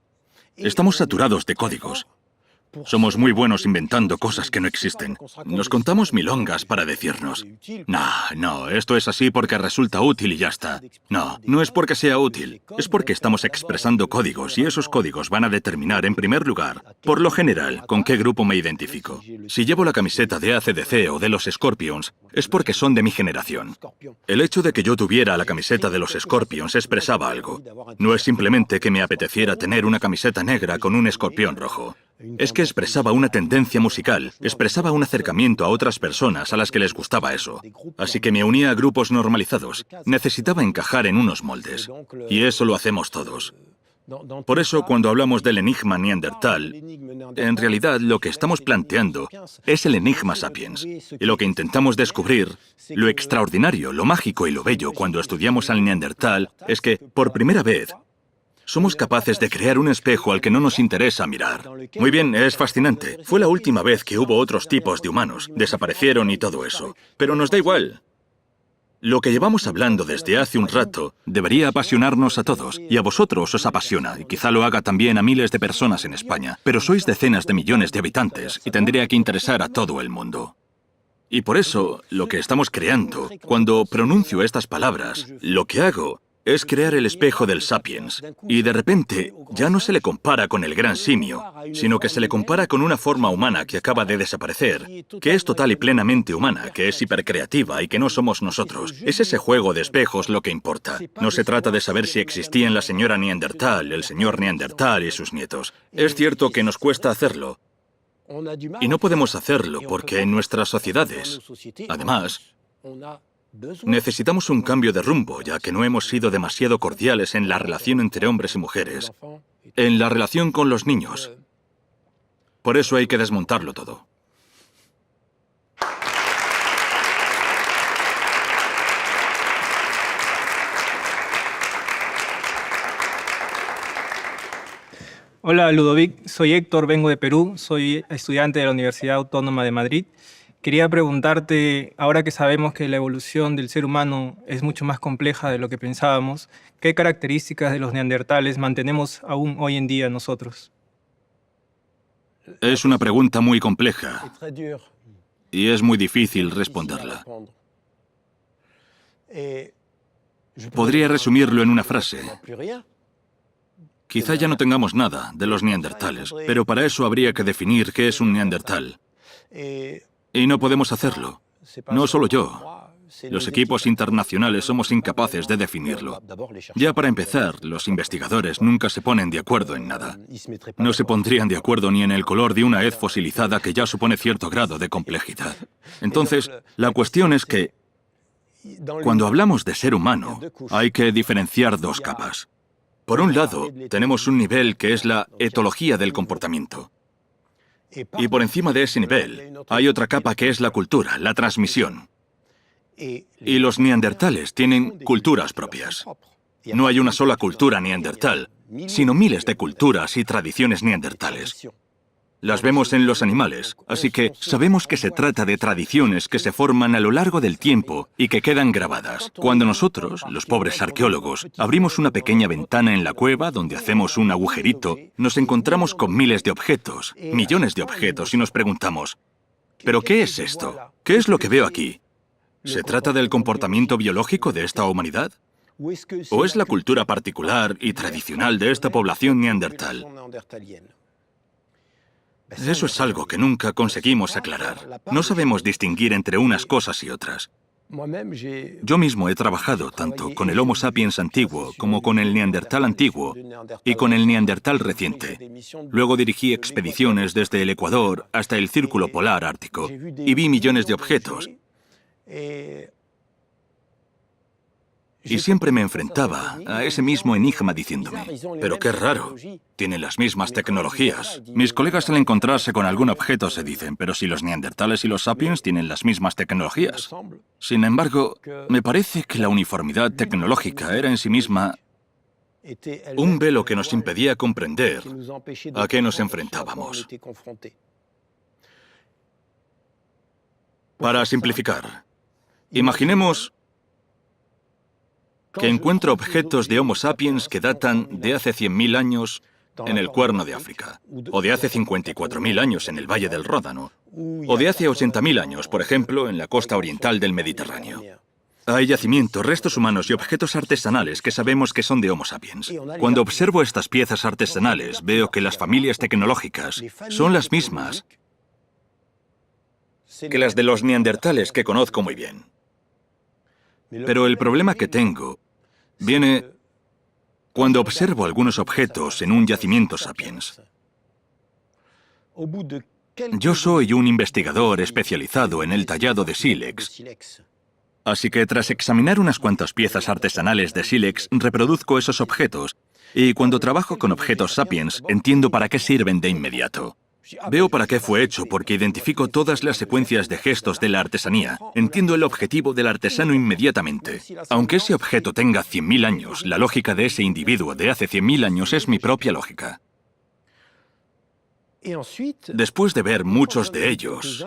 estamos saturados de códigos. Somos muy buenos inventando cosas que no existen. Nos contamos milongas para decirnos, no, esto es así porque resulta útil y ya está. No, no es porque sea útil, es porque estamos expresando códigos y esos códigos van a determinar, en primer lugar, por lo general, con qué grupo me identifico. Si llevo la camiseta de AC/DC o de los Scorpions, es porque son de mi generación. El hecho de que yo tuviera la camiseta de los Scorpions expresaba algo. No es simplemente que me apeteciera tener una camiseta negra con un escorpión rojo. Es que expresaba una tendencia musical, expresaba un acercamiento a otras personas a las que les gustaba eso. Así que me unía a grupos normalizados. Necesitaba encajar en unos moldes. Y eso lo hacemos todos. Por eso, cuando hablamos del enigma neandertal, en realidad lo que estamos planteando es el enigma sapiens. Y lo que intentamos descubrir, lo extraordinario, lo mágico y lo bello cuando estudiamos al neandertal, es que, por primera vez, somos capaces de crear un espejo al que no nos interesa mirar. Muy bien, es fascinante. Fue la última vez que hubo otros tipos de humanos. Desaparecieron y todo eso. Pero nos da igual. Lo que llevamos hablando desde hace un rato debería apasionarnos a todos. Y a vosotros os apasiona, y quizá lo haga también a miles de personas en España. Pero sois decenas de millones de habitantes y tendría que interesar a todo el mundo. Y por eso, lo que estamos creando, cuando pronuncio estas palabras, lo que hago es crear el espejo del sapiens, y de repente ya no se le compara con el gran simio, sino que se le compara con una forma humana que acaba de desaparecer, que es total y plenamente humana, que es hipercreativa y que no somos nosotros. Es ese juego de espejos lo que importa. No se trata de saber si existían la señora Neandertal, el señor Neandertal y sus nietos. Es cierto que nos cuesta hacerlo, y no podemos hacerlo porque en nuestras sociedades, además, necesitamos un cambio de rumbo, ya que no hemos sido demasiado cordiales en la relación entre hombres y mujeres, en la relación con los niños. Por eso hay que desmontarlo todo. Hola Ludovic, soy Héctor, vengo de Perú, soy estudiante de la Universidad Autónoma de Madrid. Quería preguntarte, ahora que sabemos que la evolución del ser humano es mucho más compleja de lo que pensábamos, ¿qué características de los neandertales mantenemos aún hoy en día nosotros? Es una pregunta muy compleja y es muy difícil responderla. Podría resumirlo en una frase. Quizá ya no tengamos nada de los neandertales, pero para eso habría que definir qué es un neandertal. Y no podemos hacerlo. No solo yo. Los equipos internacionales somos incapaces de definirlo. Ya para empezar, los investigadores nunca se ponen de acuerdo en nada. No se pondrían de acuerdo ni en el color de una hez fosilizada que ya supone cierto grado de complejidad. Entonces, la cuestión es que, cuando hablamos de ser humano, hay que diferenciar dos capas. Por un lado, tenemos un nivel que es la etología del comportamiento. Y por encima de ese nivel, hay otra capa que es la cultura, la transmisión. Y los neandertales tienen culturas propias. No hay una sola cultura neandertal, sino miles de culturas y tradiciones neandertales. Las vemos en los animales, así que sabemos que se trata de tradiciones que se forman a lo largo del tiempo y que quedan grabadas. Cuando nosotros, los pobres arqueólogos, abrimos una pequeña ventana en la cueva donde hacemos un agujerito, nos encontramos con miles de objetos, millones de objetos, y nos preguntamos, ¿pero qué es esto? ¿Qué es lo que veo aquí? ¿Se trata del comportamiento biológico de esta humanidad? ¿O es la cultura particular y tradicional de esta población neandertal? Eso es algo que nunca conseguimos aclarar. No sabemos distinguir entre unas cosas y otras. Yo mismo he trabajado tanto con el Homo sapiens antiguo como con el neandertal antiguo y con el neandertal reciente. Luego dirigí expediciones desde el Ecuador hasta el Círculo Polar Ártico y vi millones de objetos. Y siempre me enfrentaba a ese mismo enigma diciéndome, pero qué raro, tienen las mismas tecnologías. Mis colegas al encontrarse con algún objeto se dicen, pero si los neandertales y los sapiens tienen las mismas tecnologías. Sin embargo, me parece que la uniformidad tecnológica era en sí misma un velo que nos impedía comprender a qué nos enfrentábamos. Para simplificar, imaginemos que encuentro objetos de Homo sapiens que datan de hace 100.000 años en el Cuerno de África, o de hace 54.000 años en el Valle del Ródano, o de hace 80.000 años, por ejemplo, en la costa oriental del Mediterráneo. Hay yacimientos, restos humanos y objetos artesanales que sabemos que son de Homo sapiens. Cuando observo estas piezas artesanales, veo que las familias tecnológicas son las mismas que las de los neandertales que conozco muy bien. Pero el problema que tengo viene cuando observo algunos objetos en un yacimiento sapiens. Yo soy un investigador especializado en el tallado de sílex, así que tras examinar unas cuantas piezas artesanales de sílex, reproduzco esos objetos, y cuando trabajo con objetos sapiens, entiendo para qué sirven de inmediato. Veo para qué fue hecho porque identifico todas las secuencias de gestos de la artesanía. Entiendo el objetivo del artesano inmediatamente. Aunque ese objeto tenga 100.000 años, la lógica de ese individuo de hace 100.000 años es mi propia lógica. Después de ver muchos de ellos,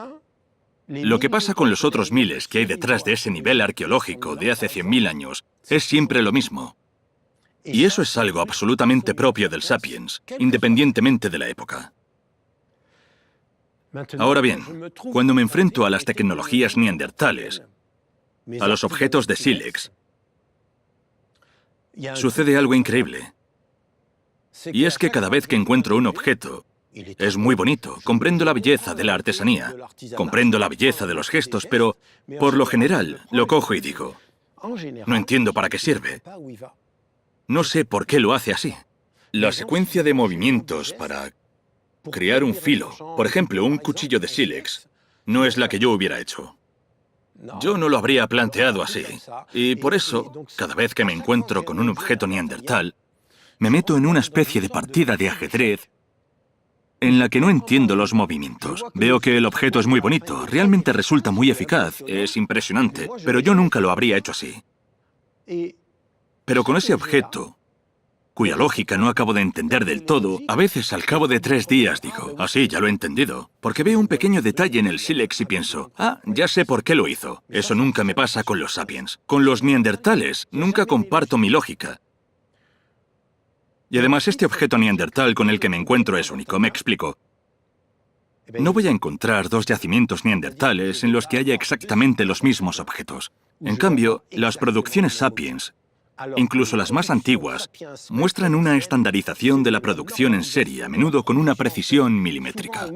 lo que pasa con los otros miles que hay detrás de ese nivel arqueológico de hace 100.000 años es siempre lo mismo. Y eso es algo absolutamente propio del sapiens, independientemente de la época. Ahora bien, cuando me enfrento a las tecnologías neandertales, a los objetos de sílex, sucede algo increíble. Y es que cada vez que encuentro un objeto, es muy bonito, comprendo la belleza de la artesanía, comprendo la belleza de los gestos, pero por lo general lo cojo y digo, no entiendo para qué sirve. No sé por qué lo hace así. La secuencia de movimientos para crear un filo, por ejemplo, un cuchillo de sílex, no es la que yo hubiera hecho. Yo no lo habría planteado así. Y por eso, cada vez que me encuentro con un objeto neandertal, me meto en una especie de partida de ajedrez en la que no entiendo los movimientos. Veo que el objeto es muy bonito, realmente resulta muy eficaz, es impresionante, pero yo nunca lo habría hecho así. Pero con ese objeto, cuya lógica no acabo de entender del todo, a veces al cabo de 3 días digo, sí, ya lo he entendido, porque veo un pequeño detalle en el sílex y pienso, ya sé por qué lo hizo. Eso nunca me pasa con los sapiens. Con los neandertales nunca comparto mi lógica. Y además este objeto neandertal con el que me encuentro es único, me explico. No voy a encontrar 2 yacimientos neandertales en los que haya exactamente los mismos objetos. En cambio, las producciones sapiens incluso las más antiguas, muestran una estandarización de la producción en serie, a menudo con una precisión milimétrica.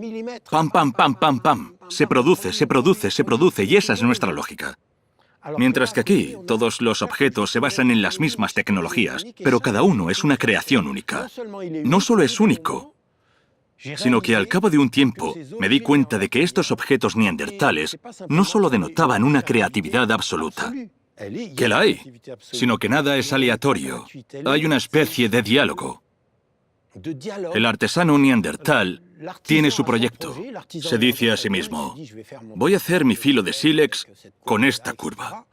Pam, pam, pam, pam, pam. Se produce, se produce, se produce, y esa es nuestra lógica. Mientras que aquí, todos los objetos se basan en las mismas tecnologías, pero cada uno es una creación única. No solo es único, sino que al cabo de un tiempo me di cuenta de que estos objetos neandertales no solo denotaban una creatividad absoluta, que la hay, sino que nada es aleatorio. Hay una especie de diálogo. El artesano neandertal tiene su proyecto. Se dice a sí mismo, voy a hacer mi filo de sílex con esta curva.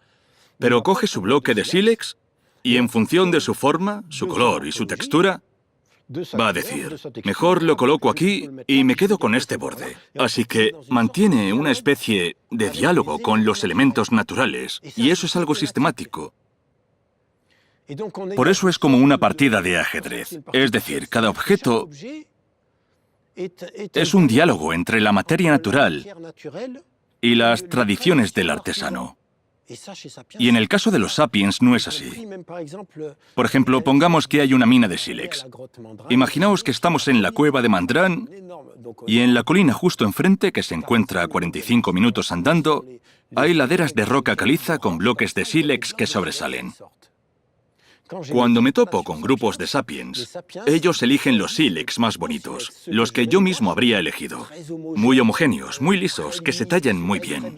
Pero coge su bloque de sílex y en función de su forma, su color y su textura, va a decir, mejor lo coloco aquí y me quedo con este borde. Así que mantiene una especie de diálogo con los elementos naturales, y eso es algo sistemático. Por eso es como una partida de ajedrez. Es decir, cada objeto es un diálogo entre la materia natural y las tradiciones del artesano. Y en el caso de los sapiens no es así. Por ejemplo, pongamos que hay una mina de sílex. Imaginaos que estamos en la cueva de Mandrán y en la colina justo enfrente, que se encuentra a 45 minutos andando, hay laderas de roca caliza con bloques de sílex que sobresalen. Cuando me topo con grupos de sapiens, ellos eligen los sílex más bonitos, los que yo mismo habría elegido. Muy homogéneos, muy lisos, que se tallan muy bien.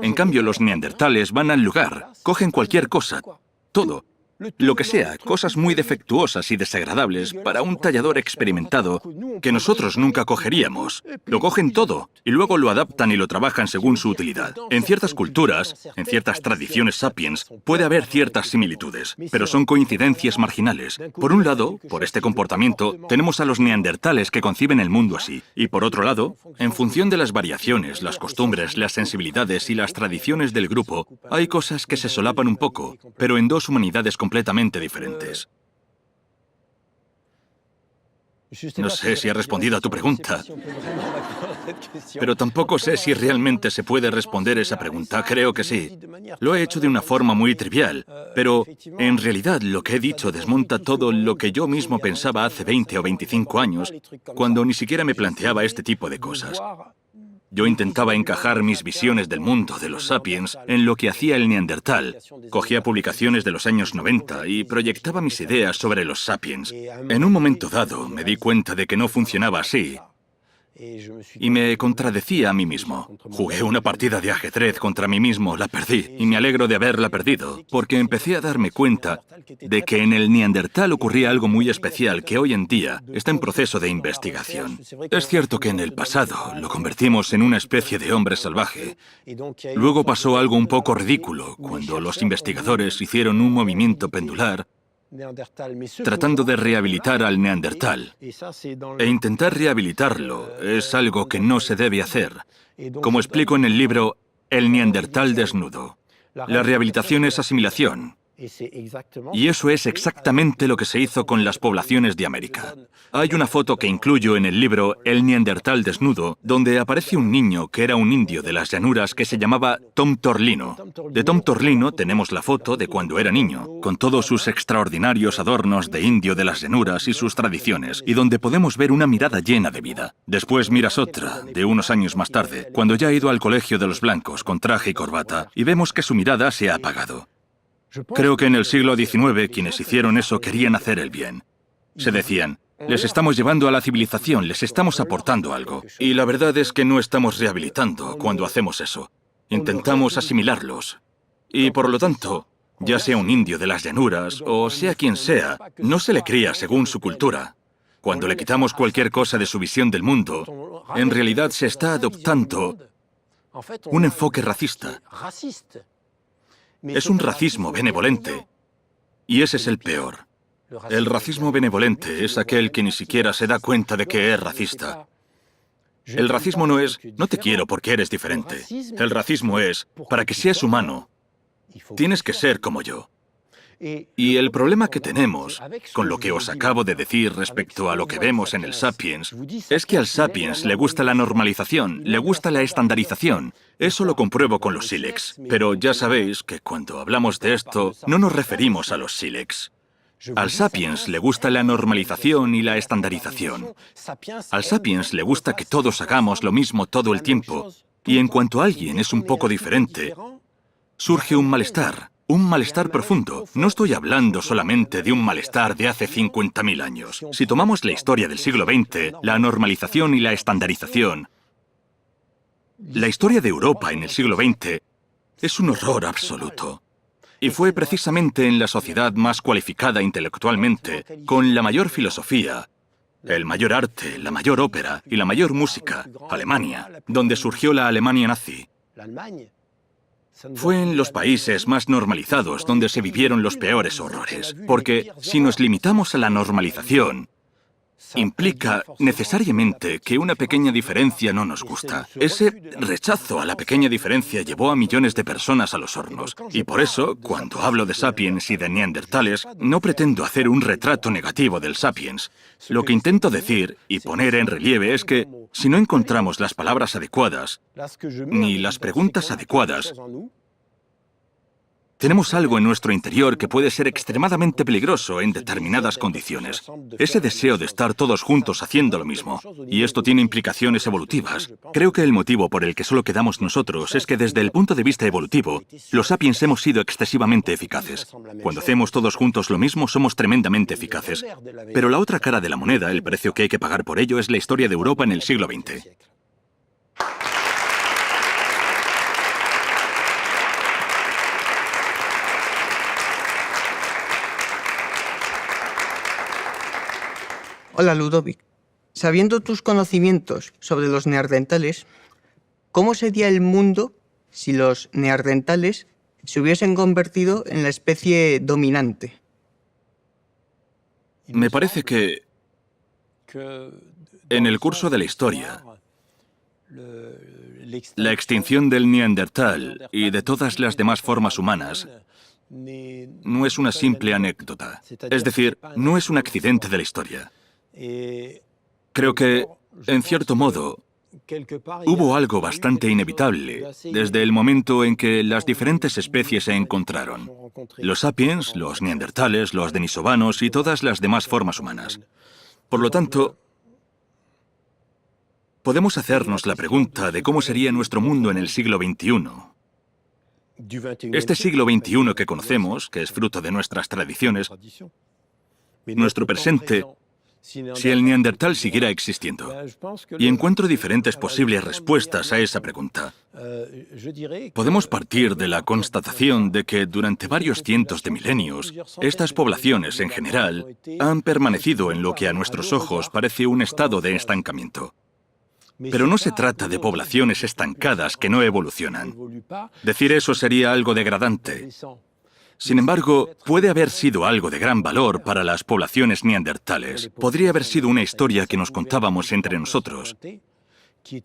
En cambio, los neandertales van al lugar, cogen cualquier cosa, todo, lo que sea, cosas muy defectuosas y desagradables para un tallador experimentado que nosotros nunca cogeríamos. Lo cogen todo y luego lo adaptan y lo trabajan según su utilidad. En ciertas culturas, en ciertas tradiciones sapiens, puede haber ciertas similitudes, pero son coincidencias marginales. Por un lado, por este comportamiento, tenemos a los neandertales que conciben el mundo así, y por otro lado, en función de las variaciones, las costumbres, las sensibilidades y las tradiciones del grupo, hay cosas que se solapan un poco, pero en dos humanidades completamente diferentes. No sé si he respondido a tu pregunta, pero tampoco sé si realmente se puede responder esa pregunta. Creo que sí. Lo he hecho de una forma muy trivial, pero en realidad lo que he dicho desmonta todo lo que yo mismo pensaba hace 20 o 25 años, cuando ni siquiera me planteaba este tipo de cosas. Yo intentaba encajar mis visiones del mundo de los sapiens en lo que hacía el neandertal. Cogía publicaciones de los años 90 y proyectaba mis ideas sobre los sapiens. En un momento dado me di cuenta de que no funcionaba así y me contradecía a mí mismo. Jugué una partida de ajedrez contra mí mismo, la perdí y me alegro de haberla perdido, porque empecé a darme cuenta de que en el neandertal ocurría algo muy especial que hoy en día está en proceso de investigación. Es cierto que en el pasado lo convertimos en una especie de hombre salvaje. Luego pasó algo un poco ridículo cuando los investigadores hicieron un movimiento pendular tratando de rehabilitar al neandertal. E intentar rehabilitarlo es algo que no se debe hacer. Como explico en el libro El neandertal desnudo. La rehabilitación es asimilación. Y eso es exactamente lo que se hizo con las poblaciones de América. Hay una foto que incluyo en el libro El neandertal desnudo, donde aparece un niño que era un indio de las llanuras que se llamaba Tom Torlino. De Tom Torlino tenemos la foto de cuando era niño, con todos sus extraordinarios adornos de indio de las llanuras y sus tradiciones, y donde podemos ver una mirada llena de vida. Después miras otra, de unos años más tarde, cuando ya ha ido al colegio de los blancos con traje y corbata, y vemos que su mirada se ha apagado. Creo que en el siglo XIX quienes hicieron eso querían hacer el bien. Se decían, les estamos llevando a la civilización, les estamos aportando algo. Y la verdad es que no estamos rehabilitando cuando hacemos eso. Intentamos asimilarlos. Y por lo tanto, ya sea un indio de las llanuras o sea quien sea, no se le cría según su cultura. Cuando le quitamos cualquier cosa de su visión del mundo, en realidad se está adoptando un enfoque racista. Es un racismo benevolente. Y ese es el peor. El racismo benevolente es aquel que ni siquiera se da cuenta de que es racista. El racismo no es, no te quiero porque eres diferente. El racismo es, para que seas humano, tienes que ser como yo. Y el problema que tenemos con lo que os acabo de decir respecto a lo que vemos en el Sapiens es que al Sapiens le gusta la normalización, le gusta la estandarización. Eso lo compruebo con los sílex. Pero ya sabéis que cuando hablamos de esto no nos referimos a los sílex. Al Sapiens le gusta la normalización y la estandarización. Al Sapiens le gusta que todos hagamos lo mismo todo el tiempo. Y en cuanto alguien es un poco diferente, surge un malestar profundo. No estoy hablando solamente de un malestar de hace 50.000 años. Si tomamos la historia del siglo XX, la normalización y la estandarización, la historia de Europa en el siglo XX es un horror absoluto. Y fue precisamente en la sociedad más cualificada intelectualmente, con la mayor filosofía, el mayor arte, la mayor ópera y la mayor música, Alemania, donde surgió la Alemania nazi. Fue en los países más normalizados donde se vivieron los peores horrores, porque si nos limitamos a la normalización, implica necesariamente que una pequeña diferencia no nos gusta. Ese rechazo a la pequeña diferencia llevó a millones de personas a los hornos. Y por eso, cuando hablo de Sapiens y de neandertales, no pretendo hacer un retrato negativo del Sapiens. Lo que intento decir y poner en relieve es que si no encontramos las palabras adecuadas, ni las preguntas adecuadas, tenemos algo en nuestro interior que puede ser extremadamente peligroso en determinadas condiciones. Ese deseo de estar todos juntos haciendo lo mismo. Y esto tiene implicaciones evolutivas. Creo que el motivo por el que solo quedamos nosotros es que desde el punto de vista evolutivo, los sapiens hemos sido excesivamente eficaces. Cuando hacemos todos juntos lo mismo, somos tremendamente eficaces. Pero la otra cara de la moneda, el precio que hay que pagar por ello, es la historia de Europa en el siglo XX. Hola, Ludovic. Sabiendo tus conocimientos sobre los neandertales, ¿cómo sería el mundo si los neandertales se hubiesen convertido en la especie dominante? Me parece que en el curso de la historia, la extinción del neandertal y de todas las demás formas humanas no es una simple anécdota. Es decir, no es un accidente de la historia. Creo que, en cierto modo, hubo algo bastante inevitable desde el momento en que las diferentes especies se encontraron. Los sapiens, los neandertales, los denisovanos y todas las demás formas humanas. Por lo tanto, podemos hacernos la pregunta de cómo sería nuestro mundo en el siglo XXI. Este siglo XXI que conocemos, que es fruto de nuestras tradiciones, nuestro presente, si el neandertal siguiera existiendo. Y encuentro diferentes posibles respuestas a esa pregunta. Podemos partir de la constatación de que durante varios cientos de milenios, estas poblaciones en general han permanecido en lo que a nuestros ojos parece un estado de estancamiento. Pero no se trata de poblaciones estancadas que no evolucionan. Decir eso sería algo degradante. Sin embargo, puede haber sido algo de gran valor para las poblaciones neandertales. Podría haber sido una historia que nos contábamos entre nosotros.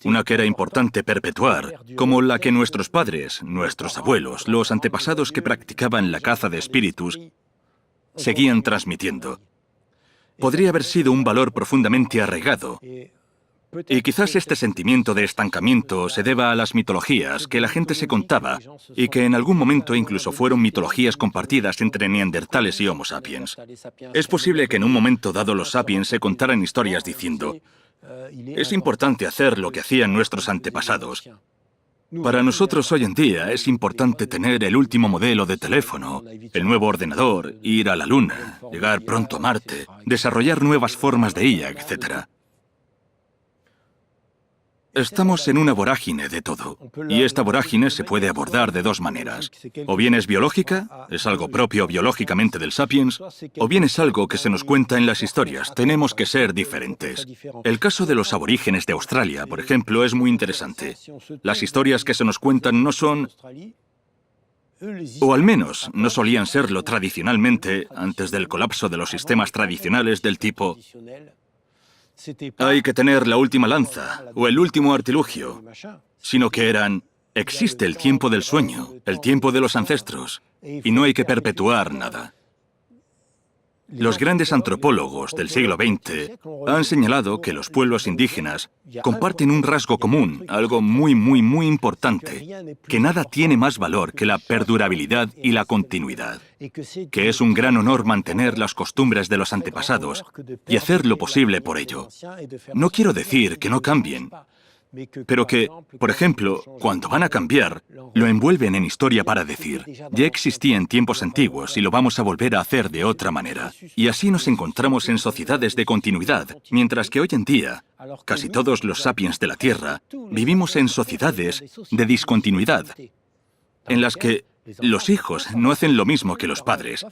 Una que era importante perpetuar, como la que nuestros padres, nuestros abuelos, los antepasados que practicaban la caza de espíritus, seguían transmitiendo. Podría haber sido un valor profundamente arraigado. Y quizás este sentimiento de estancamiento se deba a las mitologías que la gente se contaba y que en algún momento incluso fueron mitologías compartidas entre neandertales y Homo sapiens. Es posible que en un momento dado los sapiens se contaran historias diciendo: es importante hacer lo que hacían nuestros antepasados. Para nosotros hoy en día es importante tener el último modelo de teléfono, el nuevo ordenador, ir a la Luna, llegar pronto a Marte, desarrollar nuevas formas de IA, etc. Estamos en una vorágine de todo, y esta vorágine se puede abordar de dos maneras. O bien es biológica, es algo propio biológicamente del sapiens, o bien es algo que se nos cuenta en las historias. Tenemos que ser diferentes. El caso de los aborígenes de Australia, por ejemplo, es muy interesante. Las historias que se nos cuentan no son, o al menos no solían serlo tradicionalmente antes del colapso de los sistemas tradicionales del tipo: hay que tener la última lanza o el último artilugio, sino que eran: existe el tiempo del sueño, el tiempo de los ancestros, y no hay que perpetuar nada. Los grandes antropólogos del siglo XX han señalado que los pueblos indígenas comparten un rasgo común, algo muy importante, que nada tiene más valor que la perdurabilidad y la continuidad, que es un gran honor mantener las costumbres de los antepasados y hacer lo posible por ello. No quiero decir que no cambien, pero que, por ejemplo, cuando van a cambiar, lo envuelven en historia para decir, ya existía en tiempos antiguos y lo vamos a volver a hacer de otra manera. Y así nos encontramos en sociedades de continuidad, mientras que hoy en día, casi todos los sapiens de la Tierra, vivimos en sociedades de discontinuidad, en las que los hijos no hacen lo mismo que los padres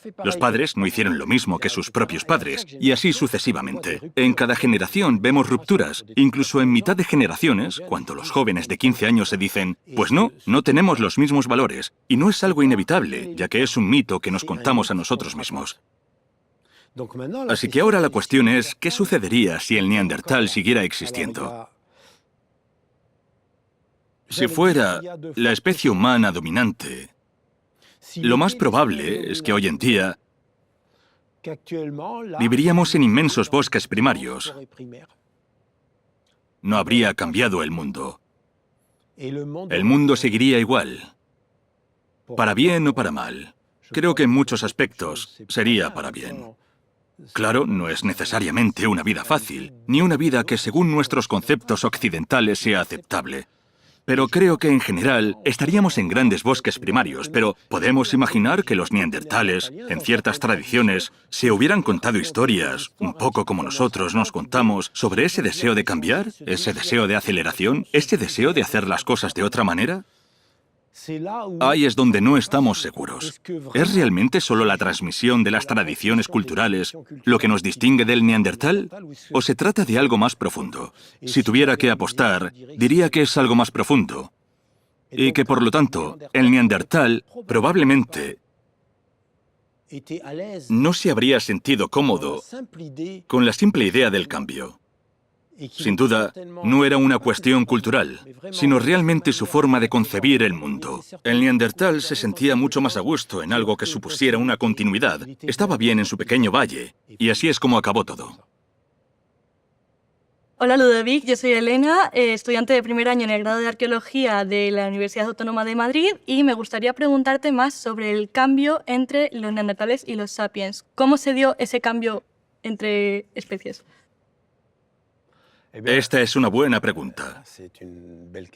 no hicieron lo mismo que sus propios padres, y así sucesivamente. En cada generación vemos rupturas, incluso en mitad de generaciones, cuando los jóvenes de 15 años se dicen, pues no tenemos los mismos valores, y no es algo inevitable, ya que es un mito que nos contamos a nosotros mismos. Así que ahora la cuestión es, ¿qué sucedería si el neandertal siguiera existiendo? Si fuera la especie humana dominante, lo más probable es que hoy en día viviríamos en inmensos bosques primarios. No habría cambiado el mundo. El mundo seguiría igual, para bien o para mal. Creo que en muchos aspectos sería para bien. Claro, no es necesariamente una vida fácil, ni una vida que según nuestros conceptos occidentales sea aceptable. Pero creo que en general estaríamos en grandes bosques primarios, pero ¿podemos imaginar que los neandertales, en ciertas tradiciones, se hubieran contado historias, un poco como nosotros nos contamos, sobre ese deseo de cambiar, ese deseo de aceleración, ese deseo de hacer las cosas de otra manera? Ahí es donde no estamos seguros. ¿Es realmente solo la transmisión de las tradiciones culturales lo que nos distingue del neandertal? ¿O se trata de algo más profundo? Si tuviera que apostar, diría que es algo más profundo. Y que, por lo tanto, el neandertal probablemente no se habría sentido cómodo con la simple idea del cambio. Sin duda, no era una cuestión cultural, sino realmente su forma de concebir el mundo. El neandertal se sentía mucho más a gusto en algo que supusiera una continuidad. Estaba bien en su pequeño valle, y así es como acabó todo. Hola Ludovic, yo soy Elena, estudiante de primer año en el grado de Arqueología de la Universidad Autónoma de Madrid, y me gustaría preguntarte más sobre el cambio entre los neandertales y los sapiens. ¿Cómo se dio ese cambio entre especies? Esta es una buena pregunta,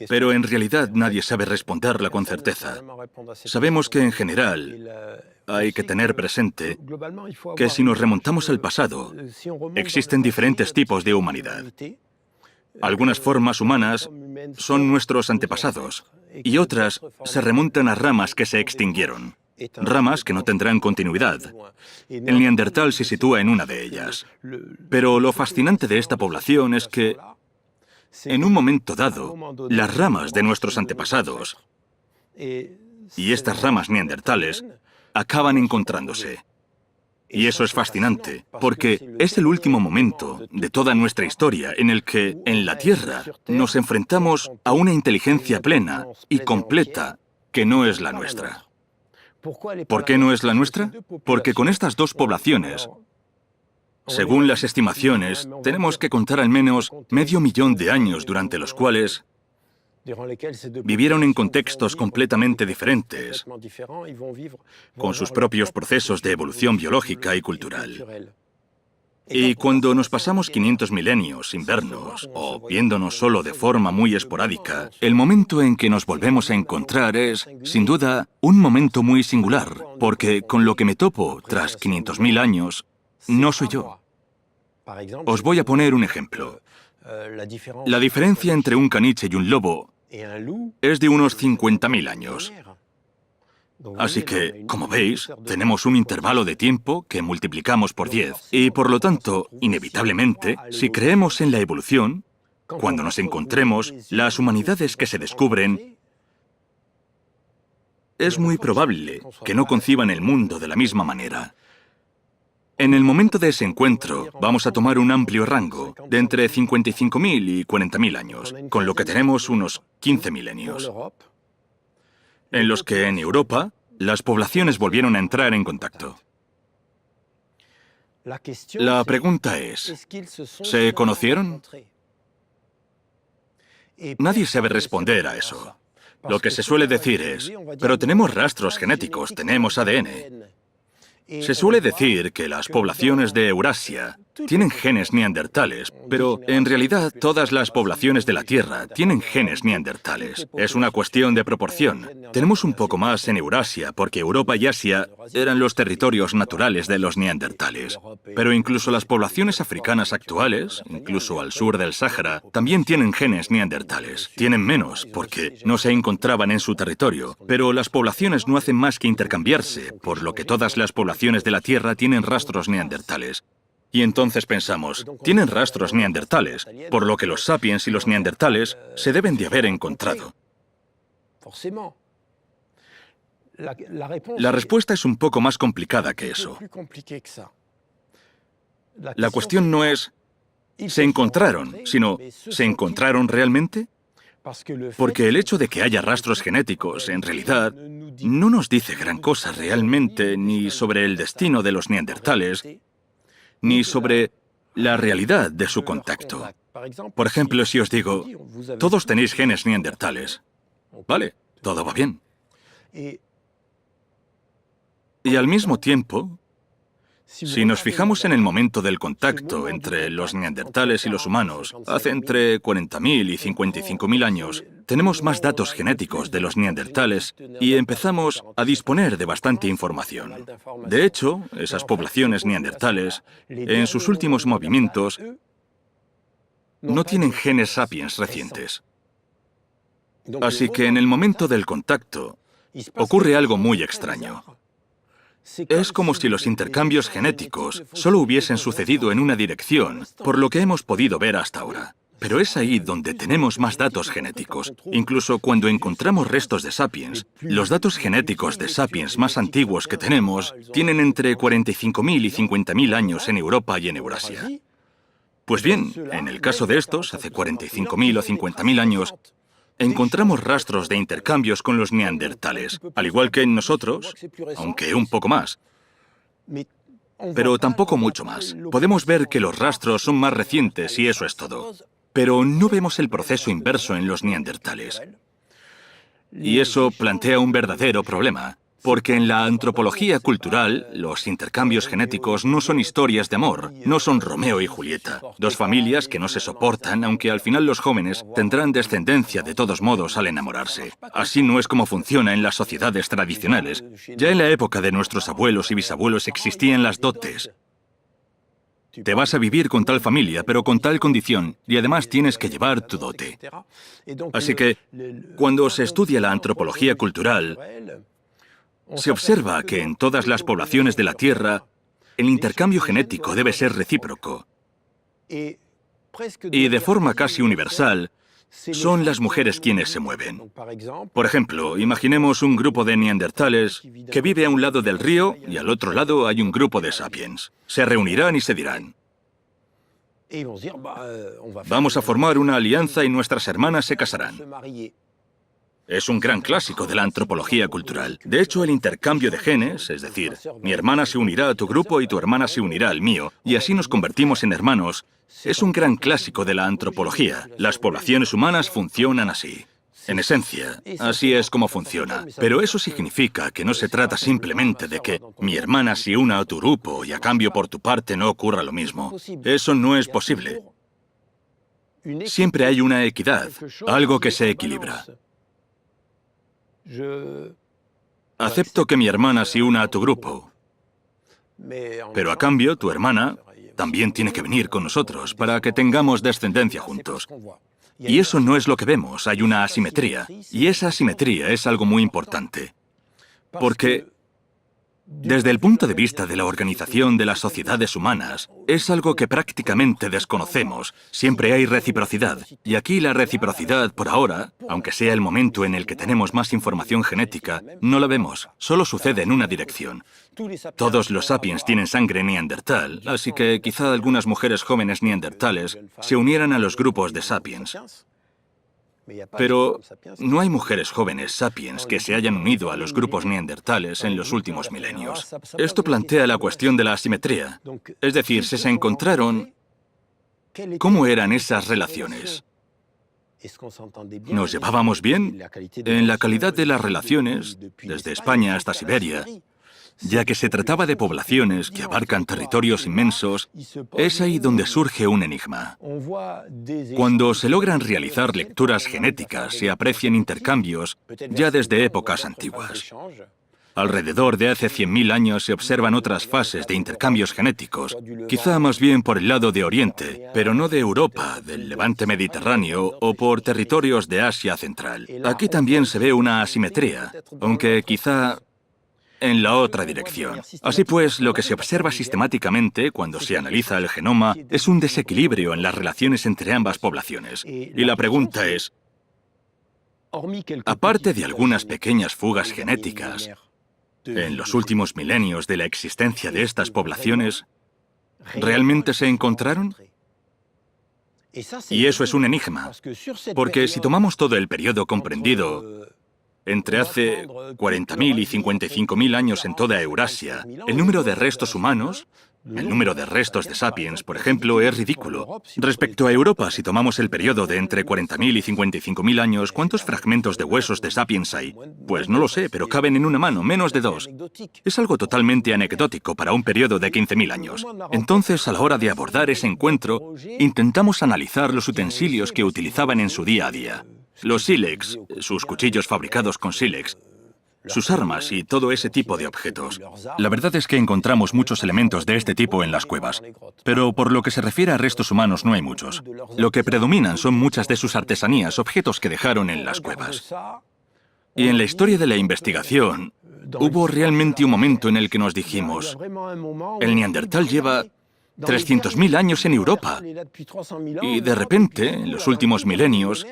pero en realidad nadie sabe responderla con certeza. Sabemos que en general hay que tener presente que si nos remontamos al pasado, existen diferentes tipos de humanidad. Algunas formas humanas son nuestros antepasados y otras se remontan a ramas que se extinguieron. Ramas que no tendrán continuidad. El neandertal se sitúa en una de ellas. Pero lo fascinante de esta población es que, en un momento dado, las ramas de nuestros antepasados y estas ramas neandertales acaban encontrándose. Y eso es fascinante, porque es el último momento de toda nuestra historia en el que, en la Tierra, nos enfrentamos a una inteligencia plena y completa que no es la nuestra. ¿Por qué no es la nuestra? Porque con estas dos poblaciones, según las estimaciones, tenemos que contar al menos 500.000 de años durante los cuales vivieron en contextos completamente diferentes, con sus propios procesos de evolución biológica y cultural. Y cuando nos pasamos 500 milenios sin vernos, o viéndonos solo de forma muy esporádica, el momento en que nos volvemos a encontrar es, sin duda, un momento muy singular, porque con lo que me topo tras 500.000 años, no soy yo. Os voy a poner un ejemplo. La diferencia entre un caniche y un lobo es de unos 50.000 años. Así que, como veis, tenemos un intervalo de tiempo que multiplicamos por 10. Y por lo tanto, inevitablemente, si creemos en la evolución, cuando nos encontremos, las humanidades que se descubren, es muy probable que no conciban el mundo de la misma manera. En el momento de ese encuentro, vamos a tomar un amplio rango, de entre 55.000 y 40.000 años, con lo que tenemos unos 15 milenios. En los que en Europa las poblaciones volvieron a entrar en contacto. La pregunta es, ¿se conocieron? Nadie sabe responder a eso. Lo que se suele decir es, pero tenemos rastros genéticos, tenemos ADN. Se suele decir que las poblaciones de Eurasia tienen genes neandertales, pero en realidad todas las poblaciones de la Tierra tienen genes neandertales. Es una cuestión de proporción. Tenemos un poco más en Eurasia, porque Europa y Asia eran los territorios naturales de los neandertales. Pero incluso las poblaciones africanas actuales, incluso al sur del Sáhara, también tienen genes neandertales. Tienen menos, porque no se encontraban en su territorio, pero las poblaciones no hacen más que intercambiarse, por lo que todas las poblaciones de la Tierra tienen rastros neandertales. Y entonces pensamos, tienen rastros neandertales, por lo que los sapiens y los neandertales se deben de haber encontrado. La respuesta es un poco más complicada que eso. La cuestión no es ¿se encontraron?, sino ¿se encontraron realmente? Porque el hecho de que haya rastros genéticos, en realidad, no nos dice gran cosa realmente ni sobre el destino de los neandertales, ni sobre la realidad de su contacto. Por ejemplo, si os digo, todos tenéis genes neandertales, vale, todo va bien. Y al mismo tiempo, si nos fijamos en el momento del contacto entre los neandertales y los humanos, hace entre 40.000 y 55.000 años, tenemos más datos genéticos de los neandertales y empezamos a disponer de bastante información. De hecho, esas poblaciones neandertales, en sus últimos movimientos, no tienen genes sapiens recientes. Así que en el momento del contacto, ocurre algo muy extraño. Es como si los intercambios genéticos solo hubiesen sucedido en una dirección, por lo que hemos podido ver hasta ahora. Pero es ahí donde tenemos más datos genéticos. Incluso cuando encontramos restos de sapiens, los datos genéticos de sapiens más antiguos que tenemos tienen entre 45.000 y 50.000 años en Europa y en Eurasia. Pues bien, en el caso de estos, hace 45.000 o 50.000 años, encontramos rastros de intercambios con los neandertales, al igual que en nosotros, aunque un poco más. Pero tampoco mucho más. Podemos ver que los rastros son más recientes y eso es todo. Pero no vemos el proceso inverso en los neandertales. Y eso plantea un verdadero problema. Porque en la antropología cultural, los intercambios genéticos no son historias de amor, no son Romeo y Julieta, dos familias que no se soportan, aunque al final los jóvenes tendrán descendencia de todos modos al enamorarse. Así no es como funciona en las sociedades tradicionales. Ya en la época de nuestros abuelos y bisabuelos existían las dotes. Te vas a vivir con tal familia, pero con tal condición, y además tienes que llevar tu dote. Así que, cuando se estudia la antropología cultural, se observa que en todas las poblaciones de la Tierra, el intercambio genético debe ser recíproco. Y de forma casi universal, son las mujeres quienes se mueven. Por ejemplo, imaginemos un grupo de neandertales que vive a un lado del río y al otro lado hay un grupo de sapiens. Se reunirán y se dirán, vamos a formar una alianza y nuestras hermanas se casarán. Es un gran clásico de la antropología cultural. De hecho, el intercambio de genes, es decir, mi hermana se unirá a tu grupo y tu hermana se unirá al mío, y así nos convertimos en hermanos, es un gran clásico de la antropología. Las poblaciones humanas funcionan así. En esencia, así es como funciona. Pero eso significa que no se trata simplemente de que mi hermana se una a tu grupo y a cambio por tu parte no ocurra lo mismo. Eso no es posible. Siempre hay una equidad, algo que se equilibra. Acepto que mi hermana se una a tu grupo, pero a cambio tu hermana también tiene que venir con nosotros para que tengamos descendencia juntos. Y eso no es lo que vemos, hay una asimetría. Y esa asimetría es algo muy importante. Porque desde el punto de vista de la organización de las sociedades humanas, es algo que prácticamente desconocemos. Siempre hay reciprocidad. Y aquí la reciprocidad, por ahora, aunque sea el momento en el que tenemos más información genética, no la vemos. Solo sucede en una dirección. Todos los sapiens tienen sangre neandertal, así que quizá algunas mujeres jóvenes neandertales se unieran a los grupos de sapiens. Pero no hay mujeres jóvenes sapiens que se hayan unido a los grupos neandertales en los últimos milenios. Esto plantea la cuestión de la asimetría. Es decir, si se encontraron, ¿cómo eran esas relaciones? ¿Nos llevábamos bien? En la calidad de las relaciones, desde España hasta Siberia, ya que se trataba de poblaciones que abarcan territorios inmensos, es ahí donde surge un enigma. Cuando se logran realizar lecturas genéticas, se aprecian intercambios ya desde épocas antiguas. Alrededor de hace 100.000 años se observan otras fases de intercambios genéticos, quizá más bien por el lado de Oriente, pero no de Europa, del Levante Mediterráneo o por territorios de Asia Central. Aquí también se ve una asimetría, aunque quizá en la otra dirección. Así pues, lo que se observa sistemáticamente cuando se analiza el genoma es un desequilibrio en las relaciones entre ambas poblaciones. Y la pregunta es, aparte de algunas pequeñas fugas genéticas, en los últimos milenios de la existencia de estas poblaciones, ¿realmente se encontraron? Y eso es un enigma, porque si tomamos todo el periodo comprendido entre hace 40.000 y 55.000 años en toda Eurasia, el número de restos humanos, el número de restos de sapiens, por ejemplo, es ridículo. Respecto a Europa, si tomamos el periodo de entre 40.000 y 55.000 años, ¿cuántos fragmentos de huesos de sapiens hay? Pues no lo sé, pero caben en una mano, menos de 2. Es algo totalmente anecdótico para un periodo de 15.000 años. Entonces, a la hora de abordar ese encuentro, intentamos analizar los utensilios que utilizaban en su día a día. Los sílex, sus cuchillos fabricados con sílex, sus armas y todo ese tipo de objetos. La verdad es que encontramos muchos elementos de este tipo en las cuevas, pero por lo que se refiere a restos humanos no hay muchos. Lo que predominan son muchas de sus artesanías, objetos que dejaron en las cuevas. Y en la historia de la investigación, hubo realmente un momento en el que nos dijimos, el neandertal lleva 300.000 años en Europa, y de repente, en los últimos milenios,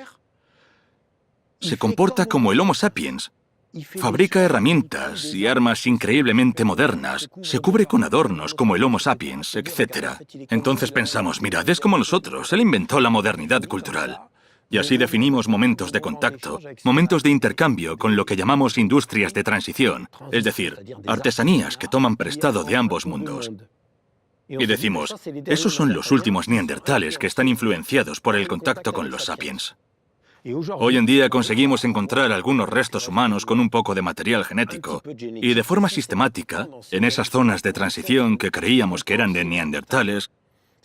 se comporta como el Homo sapiens. Fabrica herramientas y armas increíblemente modernas, se cubre con adornos como el Homo sapiens, etc. Entonces pensamos, mirad, es como nosotros, él inventó la modernidad cultural. Y así definimos momentos de contacto, momentos de intercambio con lo que llamamos industrias de transición, es decir, artesanías que toman prestado de ambos mundos. Y decimos, esos son los últimos neandertales que están influenciados por el contacto con los sapiens. Hoy en día conseguimos encontrar algunos restos humanos con un poco de material genético, y de forma sistemática, en esas zonas de transición que creíamos que eran de neandertales,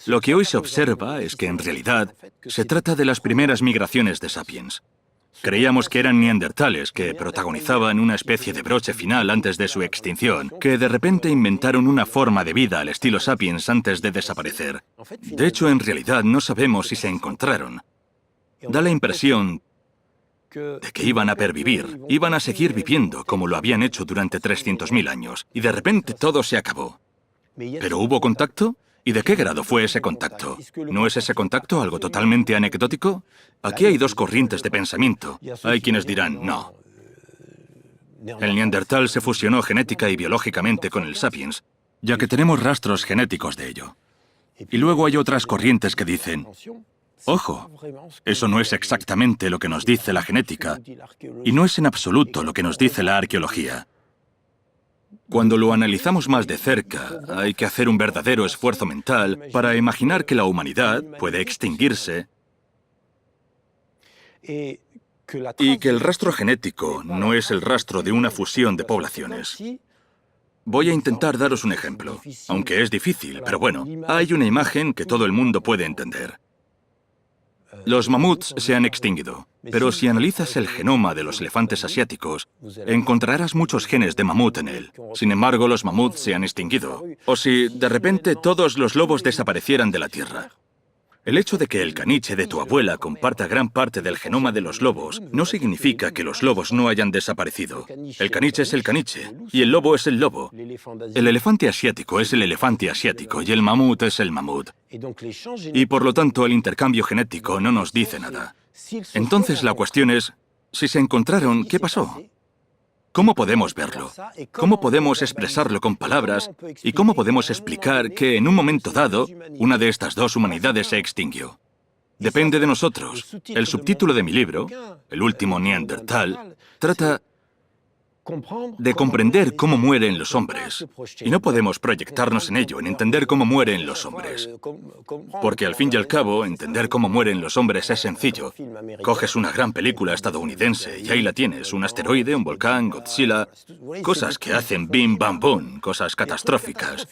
lo que hoy se observa es que en realidad se trata de las primeras migraciones de sapiens. Creíamos que eran neandertales que protagonizaban una especie de broche final antes de su extinción, que de repente inventaron una forma de vida al estilo sapiens antes de desaparecer. De hecho, en realidad no sabemos si se encontraron. Da la impresión de que iban a pervivir, iban a seguir viviendo como lo habían hecho durante 300.000 años, y de repente todo se acabó. ¿Pero hubo contacto? ¿Y de qué grado fue ese contacto? ¿No es ese contacto algo totalmente anecdótico? Aquí hay dos corrientes de pensamiento. Hay quienes dirán, no. El neandertal se fusionó genética y biológicamente con el sapiens, ya que tenemos rastros genéticos de ello. Y luego hay otras corrientes que dicen, ojo, eso no es exactamente lo que nos dice la genética, y no es en absoluto lo que nos dice la arqueología. Cuando lo analizamos más de cerca, hay que hacer un verdadero esfuerzo mental para imaginar que la humanidad puede extinguirse y que el rastro genético no es el rastro de una fusión de poblaciones. Voy a intentar daros un ejemplo, aunque es difícil, pero bueno, hay una imagen que todo el mundo puede entender. Los mamuts se han extinguido, pero si analizas el genoma de los elefantes asiáticos, encontrarás muchos genes de mamut en él. Sin embargo, los mamuts se han extinguido. O si, de repente, todos los lobos desaparecieran de la Tierra. El hecho de que el caniche de tu abuela comparta gran parte del genoma de los lobos no significa que los lobos no hayan desaparecido. El caniche es el caniche, y el lobo es el lobo. El elefante asiático es el elefante asiático, y el mamut es el mamut. Y por lo tanto, el intercambio genético no nos dice nada. Entonces la cuestión es, si se encontraron, ¿qué pasó? ¿Cómo podemos verlo? ¿Cómo podemos expresarlo con palabras? ¿Y cómo podemos explicar que en un momento dado, una de estas dos humanidades se extinguió? Depende de nosotros. El subtítulo de mi libro, El último Neandertal, trata de comprender cómo mueren los hombres. Y no podemos proyectarnos en ello, en entender cómo mueren los hombres. Porque al fin y al cabo, entender cómo mueren los hombres es sencillo. Coges una gran película estadounidense y ahí la tienes, un asteroide, un volcán, Godzilla, cosas que hacen bim bam boom, cosas catastróficas.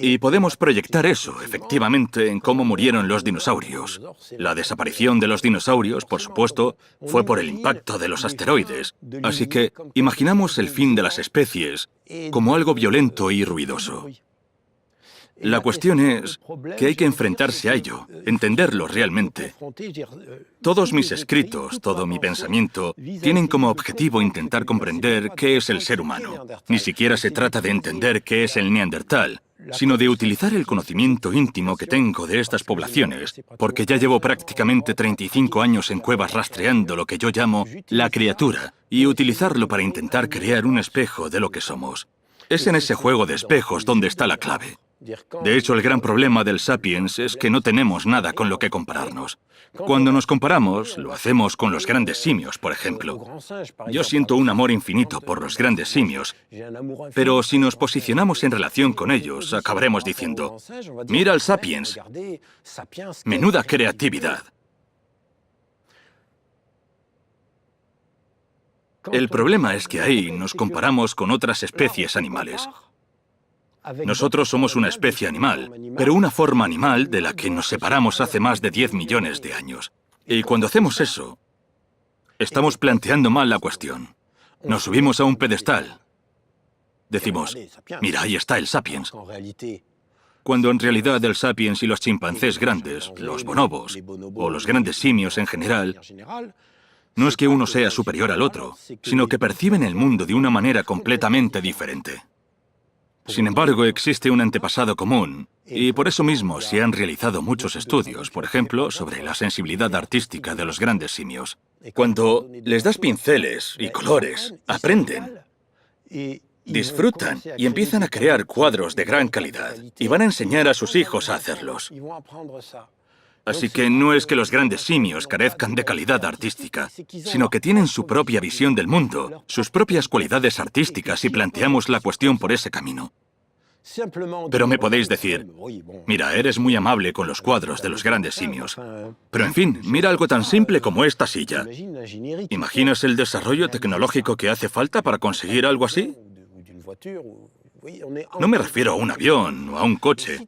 Y podemos proyectar eso, efectivamente, en cómo murieron los dinosaurios. La desaparición de los dinosaurios, por supuesto, fue por el impacto de los asteroides. Así que imaginamos el fin de las especies como algo violento y ruidoso. La cuestión es que hay que enfrentarse a ello, entenderlo realmente. Todos mis escritos, todo mi pensamiento, tienen como objetivo intentar comprender qué es el ser humano. Ni siquiera se trata de entender qué es el neandertal, sino de utilizar el conocimiento íntimo que tengo de estas poblaciones, porque ya llevo prácticamente 35 años en cuevas rastreando lo que yo llamo la criatura, y utilizarlo para intentar crear un espejo de lo que somos. Es en ese juego de espejos donde está la clave. De hecho, el gran problema del Sapiens es que no tenemos nada con lo que compararnos. Cuando nos comparamos, lo hacemos con los grandes simios, por ejemplo. Yo siento un amor infinito por los grandes simios, pero si nos posicionamos en relación con ellos, acabaremos diciendo, mira al Sapiens, menuda creatividad. El problema es que ahí nos comparamos con otras especies animales. Nosotros somos una especie animal, pero una forma animal de la que nos separamos hace más de 10 millones de años. Y cuando hacemos eso, estamos planteando mal la cuestión. Nos subimos a un pedestal. Decimos, mira, ahí está el Sapiens. Cuando en realidad el Sapiens y los chimpancés grandes, los bonobos, o los grandes simios en general, no es que uno sea superior al otro, sino que perciben el mundo de una manera completamente diferente. Sin embargo, existe un antepasado común, y por eso mismo se han realizado muchos estudios, por ejemplo, sobre la sensibilidad artística de los grandes simios. Cuando les das pinceles y colores, aprenden, disfrutan y empiezan a crear cuadros de gran calidad, y van a enseñar a sus hijos a hacerlos. Así que no es que los grandes simios carezcan de calidad artística, sino que tienen su propia visión del mundo, sus propias cualidades artísticas si planteamos la cuestión por ese camino. Pero me podéis decir, mira, eres muy amable con los cuadros de los grandes simios. Pero en fin, mira algo tan simple como esta silla. ¿Imaginas el desarrollo tecnológico que hace falta para conseguir algo así? No me refiero a un avión o a un coche.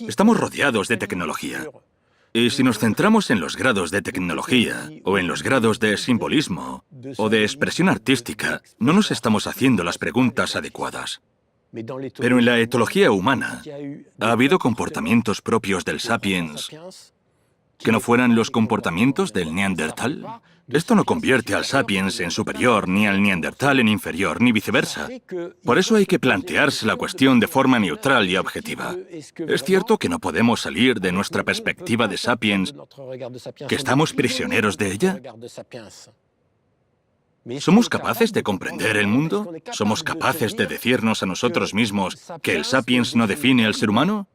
Estamos rodeados de tecnología. Y si nos centramos en los grados de tecnología, o en los grados de simbolismo, o de expresión artística, no nos estamos haciendo las preguntas adecuadas. Pero en la etología humana, ¿ha habido comportamientos propios del Sapiens que no fueran los comportamientos del Neandertal? Esto no convierte al Sapiens en superior, ni al Neandertal en inferior, ni viceversa. Por eso hay que plantearse la cuestión de forma neutral y objetiva. Es cierto que no podemos salir de nuestra perspectiva de Sapiens, que estamos prisioneros de ella. ¿Somos capaces de comprender el mundo? ¿Somos capaces de decirnos a nosotros mismos que el Sapiens no define al ser humano?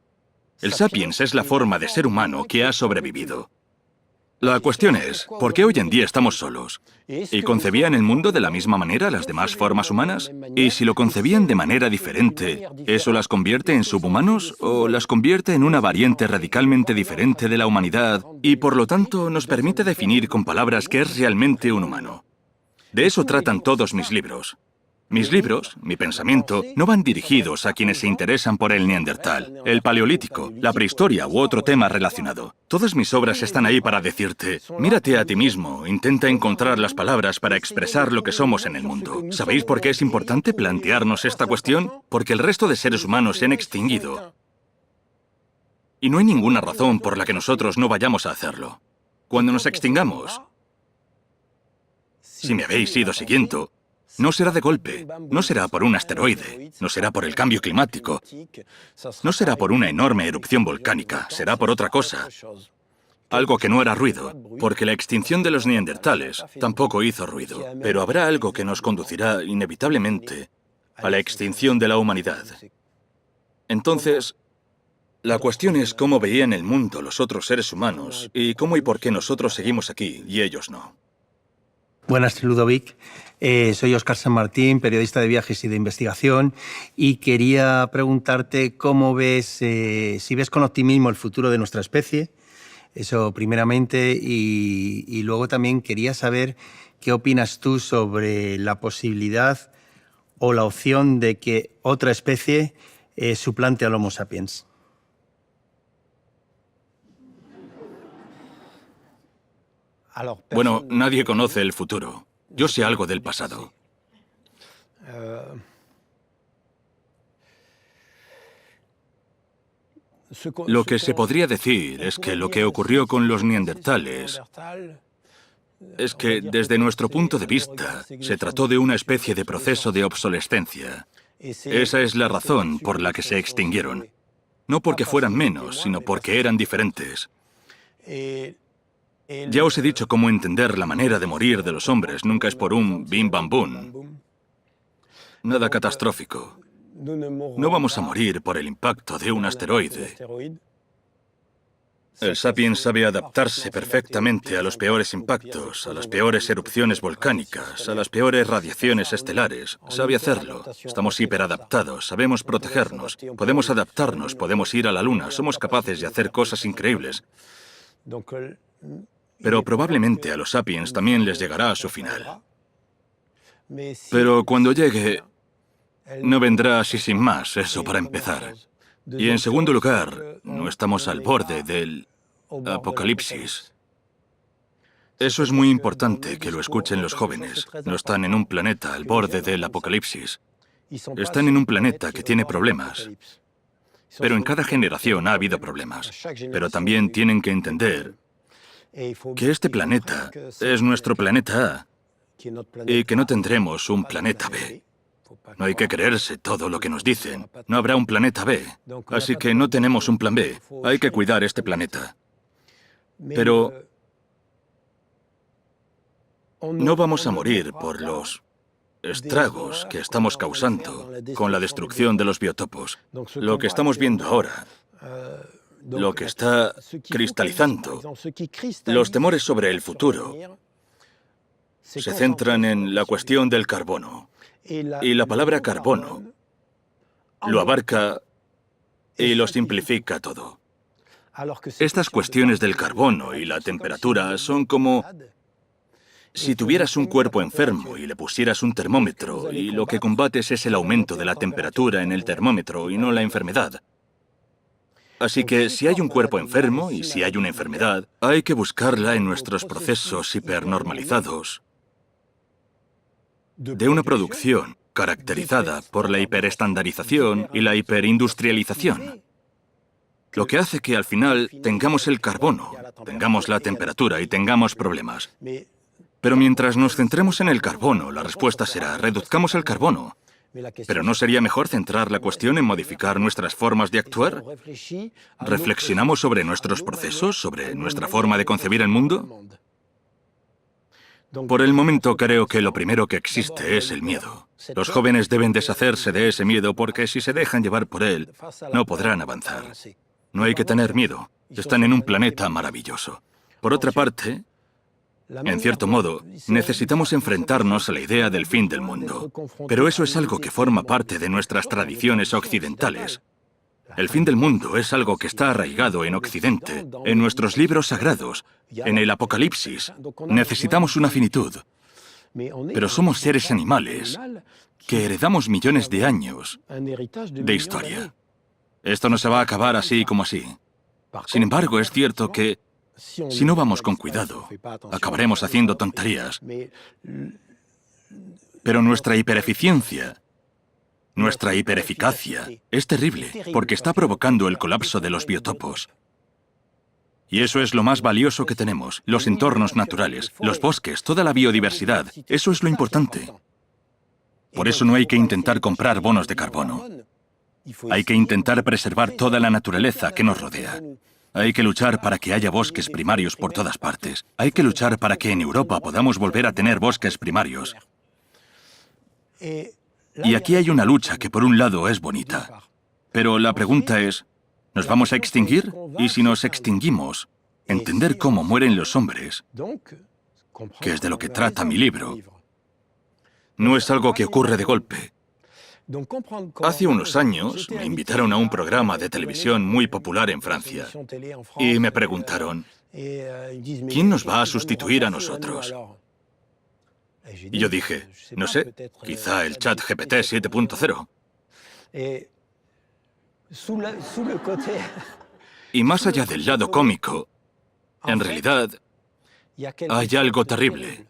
El Sapiens es la forma de ser humano que ha sobrevivido. La cuestión es, ¿por qué hoy en día estamos solos? ¿Y concebían el mundo de la misma manera las demás formas humanas? Y si lo concebían de manera diferente, ¿eso las convierte en subhumanos o las convierte en una variante radicalmente diferente de la humanidad y por lo tanto nos permite definir con palabras qué es realmente un humano? De eso tratan todos mis libros. Mis libros, mi pensamiento, no van dirigidos a quienes se interesan por el neandertal, el paleolítico, la prehistoria u otro tema relacionado. Todas mis obras están ahí para decirte, mírate a ti mismo, intenta encontrar las palabras para expresar lo que somos en el mundo. ¿Sabéis por qué es importante plantearnos esta cuestión? Porque el resto de seres humanos se han extinguido. Y no hay ninguna razón por la que nosotros no vayamos a hacerlo. Cuando nos extingamos, si me habéis ido siguiendo, no será de golpe, no será por un asteroide, no será por el cambio climático, no será por una enorme erupción volcánica, será por otra cosa. Algo que no hará ruido, porque la extinción de los neandertales tampoco hizo ruido, pero habrá algo que nos conducirá inevitablemente a la extinción de la humanidad. Entonces, La cuestión es cómo veían el mundo los otros seres humanos y cómo y por qué nosotros seguimos aquí y ellos no. Buenas, Ludovic. Soy Óscar San Martín, periodista de viajes y de investigación, y quería preguntarte cómo ves, si ves con optimismo el futuro de nuestra especie, eso primeramente, y luego también quería saber qué opinas tú sobre la posibilidad o la opción de que otra especie suplante al Homo sapiens. Bueno, nadie conoce el futuro. Yo sé algo del pasado. Lo que se podría decir es que lo que ocurrió con los neandertales es que, desde nuestro punto de vista, se trató de una especie de proceso de obsolescencia. Esa es la razón por la que se extinguieron. No porque fueran menos, sino porque eran diferentes. Ya os he dicho cómo entender la manera de morir de los hombres. Nunca es por un bim bam bum. Nada catastrófico. No vamos a morir por el impacto de un asteroide. El sapiens sabe adaptarse perfectamente a los peores impactos, a las peores erupciones volcánicas, a las peores radiaciones estelares. Sabe hacerlo. Estamos hiperadaptados, sabemos protegernos, podemos adaptarnos, podemos ir a la luna, somos capaces de hacer cosas increíbles. Pero probablemente a los sapiens también les llegará a su final. Pero cuando llegue, no vendrá así sin más, eso para empezar. Y en segundo lugar, no estamos al borde del apocalipsis. Eso es muy importante que lo escuchen los jóvenes. No están en un planeta al borde del apocalipsis. Están en un planeta que tiene problemas. Pero en cada generación ha habido problemas. Pero también tienen que entender que este planeta es nuestro planeta A y que no tendremos un planeta B. No hay que creerse todo lo que nos dicen. No habrá un planeta B. Así que no tenemos un plan B. Hay que cuidar este planeta. Pero no vamos a morir por los estragos que estamos causando con la destrucción de los biotopos. Lo que estamos viendo ahora, lo que está cristalizando, los temores sobre el futuro, se centran en la cuestión del carbono. Y la palabra carbono lo abarca y lo simplifica todo. Estas cuestiones del carbono y la temperatura son como si tuvieras un cuerpo enfermo y le pusieras un termómetro y lo que combates es el aumento de la temperatura en el termómetro y no la enfermedad. Así que si hay un cuerpo enfermo y si hay una enfermedad, hay que buscarla en nuestros procesos hipernormalizados de una producción caracterizada por la hiperestandarización y la hiperindustrialización. Lo que hace que al final tengamos el carbono, tengamos la temperatura y tengamos problemas. Pero mientras nos centremos en el carbono, la respuesta será: reduzcamos el carbono. ¿Pero no sería mejor centrar la cuestión en modificar nuestras formas de actuar? ¿Reflexionamos sobre nuestros procesos, sobre nuestra forma de concebir el mundo? Por el momento creo que lo primero que existe es el miedo. Los jóvenes deben deshacerse de ese miedo porque si se dejan llevar por él, no podrán avanzar. No hay que tener miedo. Están en un planeta maravilloso. Por otra parte, en cierto modo, necesitamos enfrentarnos a la idea del fin del mundo. Pero eso es algo que forma parte de nuestras tradiciones occidentales. El fin del mundo es algo que está arraigado en Occidente, en nuestros libros sagrados, en el Apocalipsis. Necesitamos una finitud. Pero somos seres animales que heredamos millones de años de historia. Esto no se va a acabar así como así. Sin embargo, es cierto que si no vamos con cuidado, acabaremos haciendo tonterías. Pero nuestra hipereficiencia, nuestra hipereficacia, es terrible porque está provocando el colapso de los biotopos. Y eso es lo más valioso que tenemos, los entornos naturales, los bosques, toda la biodiversidad. Eso es lo importante. Por eso no hay que intentar comprar bonos de carbono. Hay que intentar preservar toda la naturaleza que nos rodea. Hay que luchar para que haya bosques primarios por todas partes. Hay que luchar para que en Europa podamos volver a tener bosques primarios. Y aquí hay una lucha que por un lado es bonita. Pero la pregunta es, ¿Nos vamos a extinguir? Y si nos extinguimos, entender cómo mueren los hombres, que es de lo que trata mi libro, no es algo que ocurre de golpe. Hace unos años me invitaron a un programa de televisión muy popular en Francia y me preguntaron, ¿quién nos va a sustituir a nosotros? Y yo dije, no sé, quizá el chat GPT 7.0. Y más allá del lado cómico, en realidad hay algo terrible.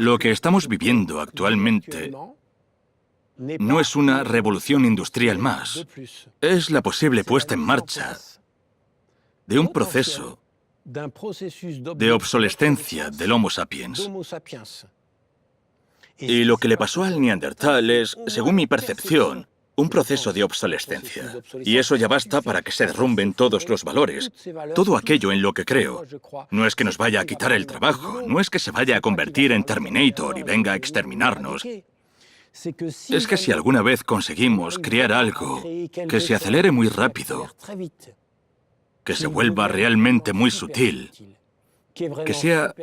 Lo que estamos viviendo actualmente no es una revolución industrial más, es la posible puesta en marcha de un proceso de obsolescencia del Homo sapiens. Y lo que le pasó al neandertal es, según mi percepción, un proceso de obsolescencia. Y eso ya basta para que se derrumben todos los valores, todo aquello en lo que creo. No es que nos vaya a quitar el trabajo, no es que se vaya a convertir en Terminator y venga a exterminarnos. Es que si alguna vez conseguimos crear algo que se acelere muy rápido, que se vuelva realmente muy sutil, que sea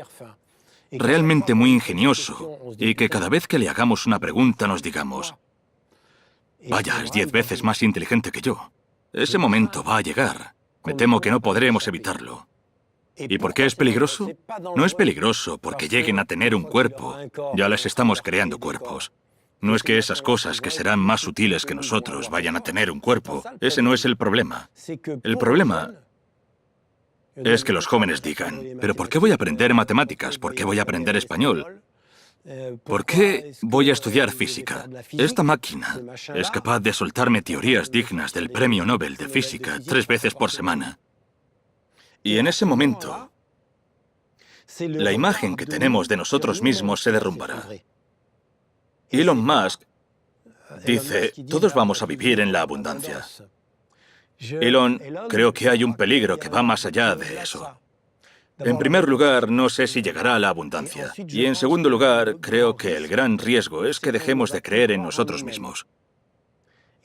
realmente muy ingenioso y que cada vez que le hagamos una pregunta nos digamos, vaya, es 10 veces más inteligente que yo. Ese momento va a llegar. Me temo que no podremos evitarlo. ¿Y por qué es peligroso? No es peligroso porque lleguen a tener un cuerpo. Ya les estamos creando cuerpos. No es que esas cosas que serán más sutiles que nosotros vayan a tener un cuerpo. Ese no es el problema. El problema es que los jóvenes digan, ¿pero por qué voy a aprender matemáticas? ¿Por qué voy a aprender español? ¿Por qué voy a estudiar física? Esta máquina es capaz de soltarme teorías dignas del Premio Nobel de Física 3 veces por semana. Y en ese momento, la imagen que tenemos de nosotros mismos se derrumbará. Elon Musk dice, todos vamos a vivir en la abundancia. Elon, creo que hay un peligro que va más allá de eso. En primer lugar, no sé si llegará a la abundancia. Y en segundo lugar, creo que el gran riesgo es que dejemos de creer en nosotros mismos.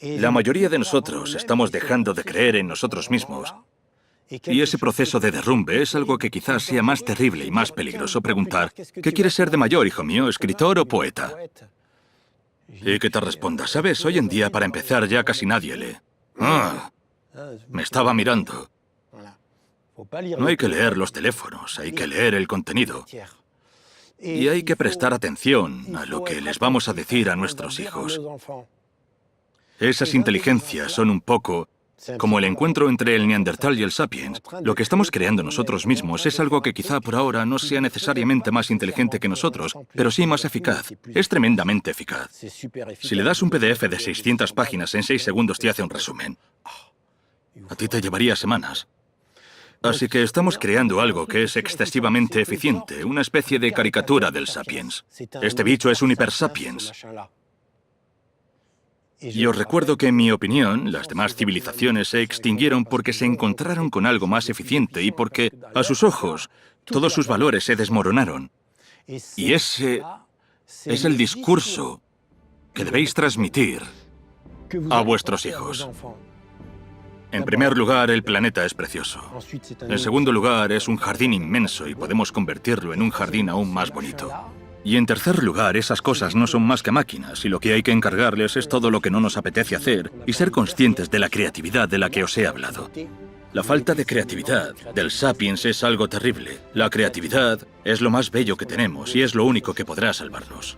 La mayoría de nosotros estamos dejando de creer en nosotros mismos. Y ese proceso de derrumbe es algo que quizás sea más terrible y más peligroso preguntar, ¿qué quieres ser de mayor, hijo mío, escritor o poeta? Y que te responda, ¿sabes? Hoy en día, para empezar, ya casi nadie lee. Me estaba mirando. No hay que leer los teléfonos, hay que leer el contenido. Y hay que prestar atención a lo que les vamos a decir a nuestros hijos. Esas inteligencias son un poco como el encuentro entre el neandertal y el sapiens. Lo que estamos creando nosotros mismos es algo que quizá por ahora no sea necesariamente más inteligente que nosotros, pero sí más eficaz. Es tremendamente eficaz. Si le das un PDF de 600 páginas, en 6 segundos te hace un resumen. A ti te llevaría semanas. Así que estamos creando algo que es excesivamente eficiente, una especie de caricatura del sapiens. Este bicho es un hipersapiens. Y os recuerdo que, en mi opinión, las demás civilizaciones se extinguieron porque se encontraron con algo más eficiente y porque, a sus ojos, todos sus valores se desmoronaron. Y ese es el discurso que debéis transmitir a vuestros hijos. En primer lugar, el planeta es precioso. En segundo lugar, es un jardín inmenso y podemos convertirlo en un jardín aún más bonito. Y en tercer lugar, esas cosas no son más que máquinas y lo que hay que encargarles es todo lo que no nos apetece hacer y ser conscientes de la creatividad de la que os he hablado. La falta de creatividad del sapiens es algo terrible. La creatividad es lo más bello que tenemos y es lo único que podrá salvarnos.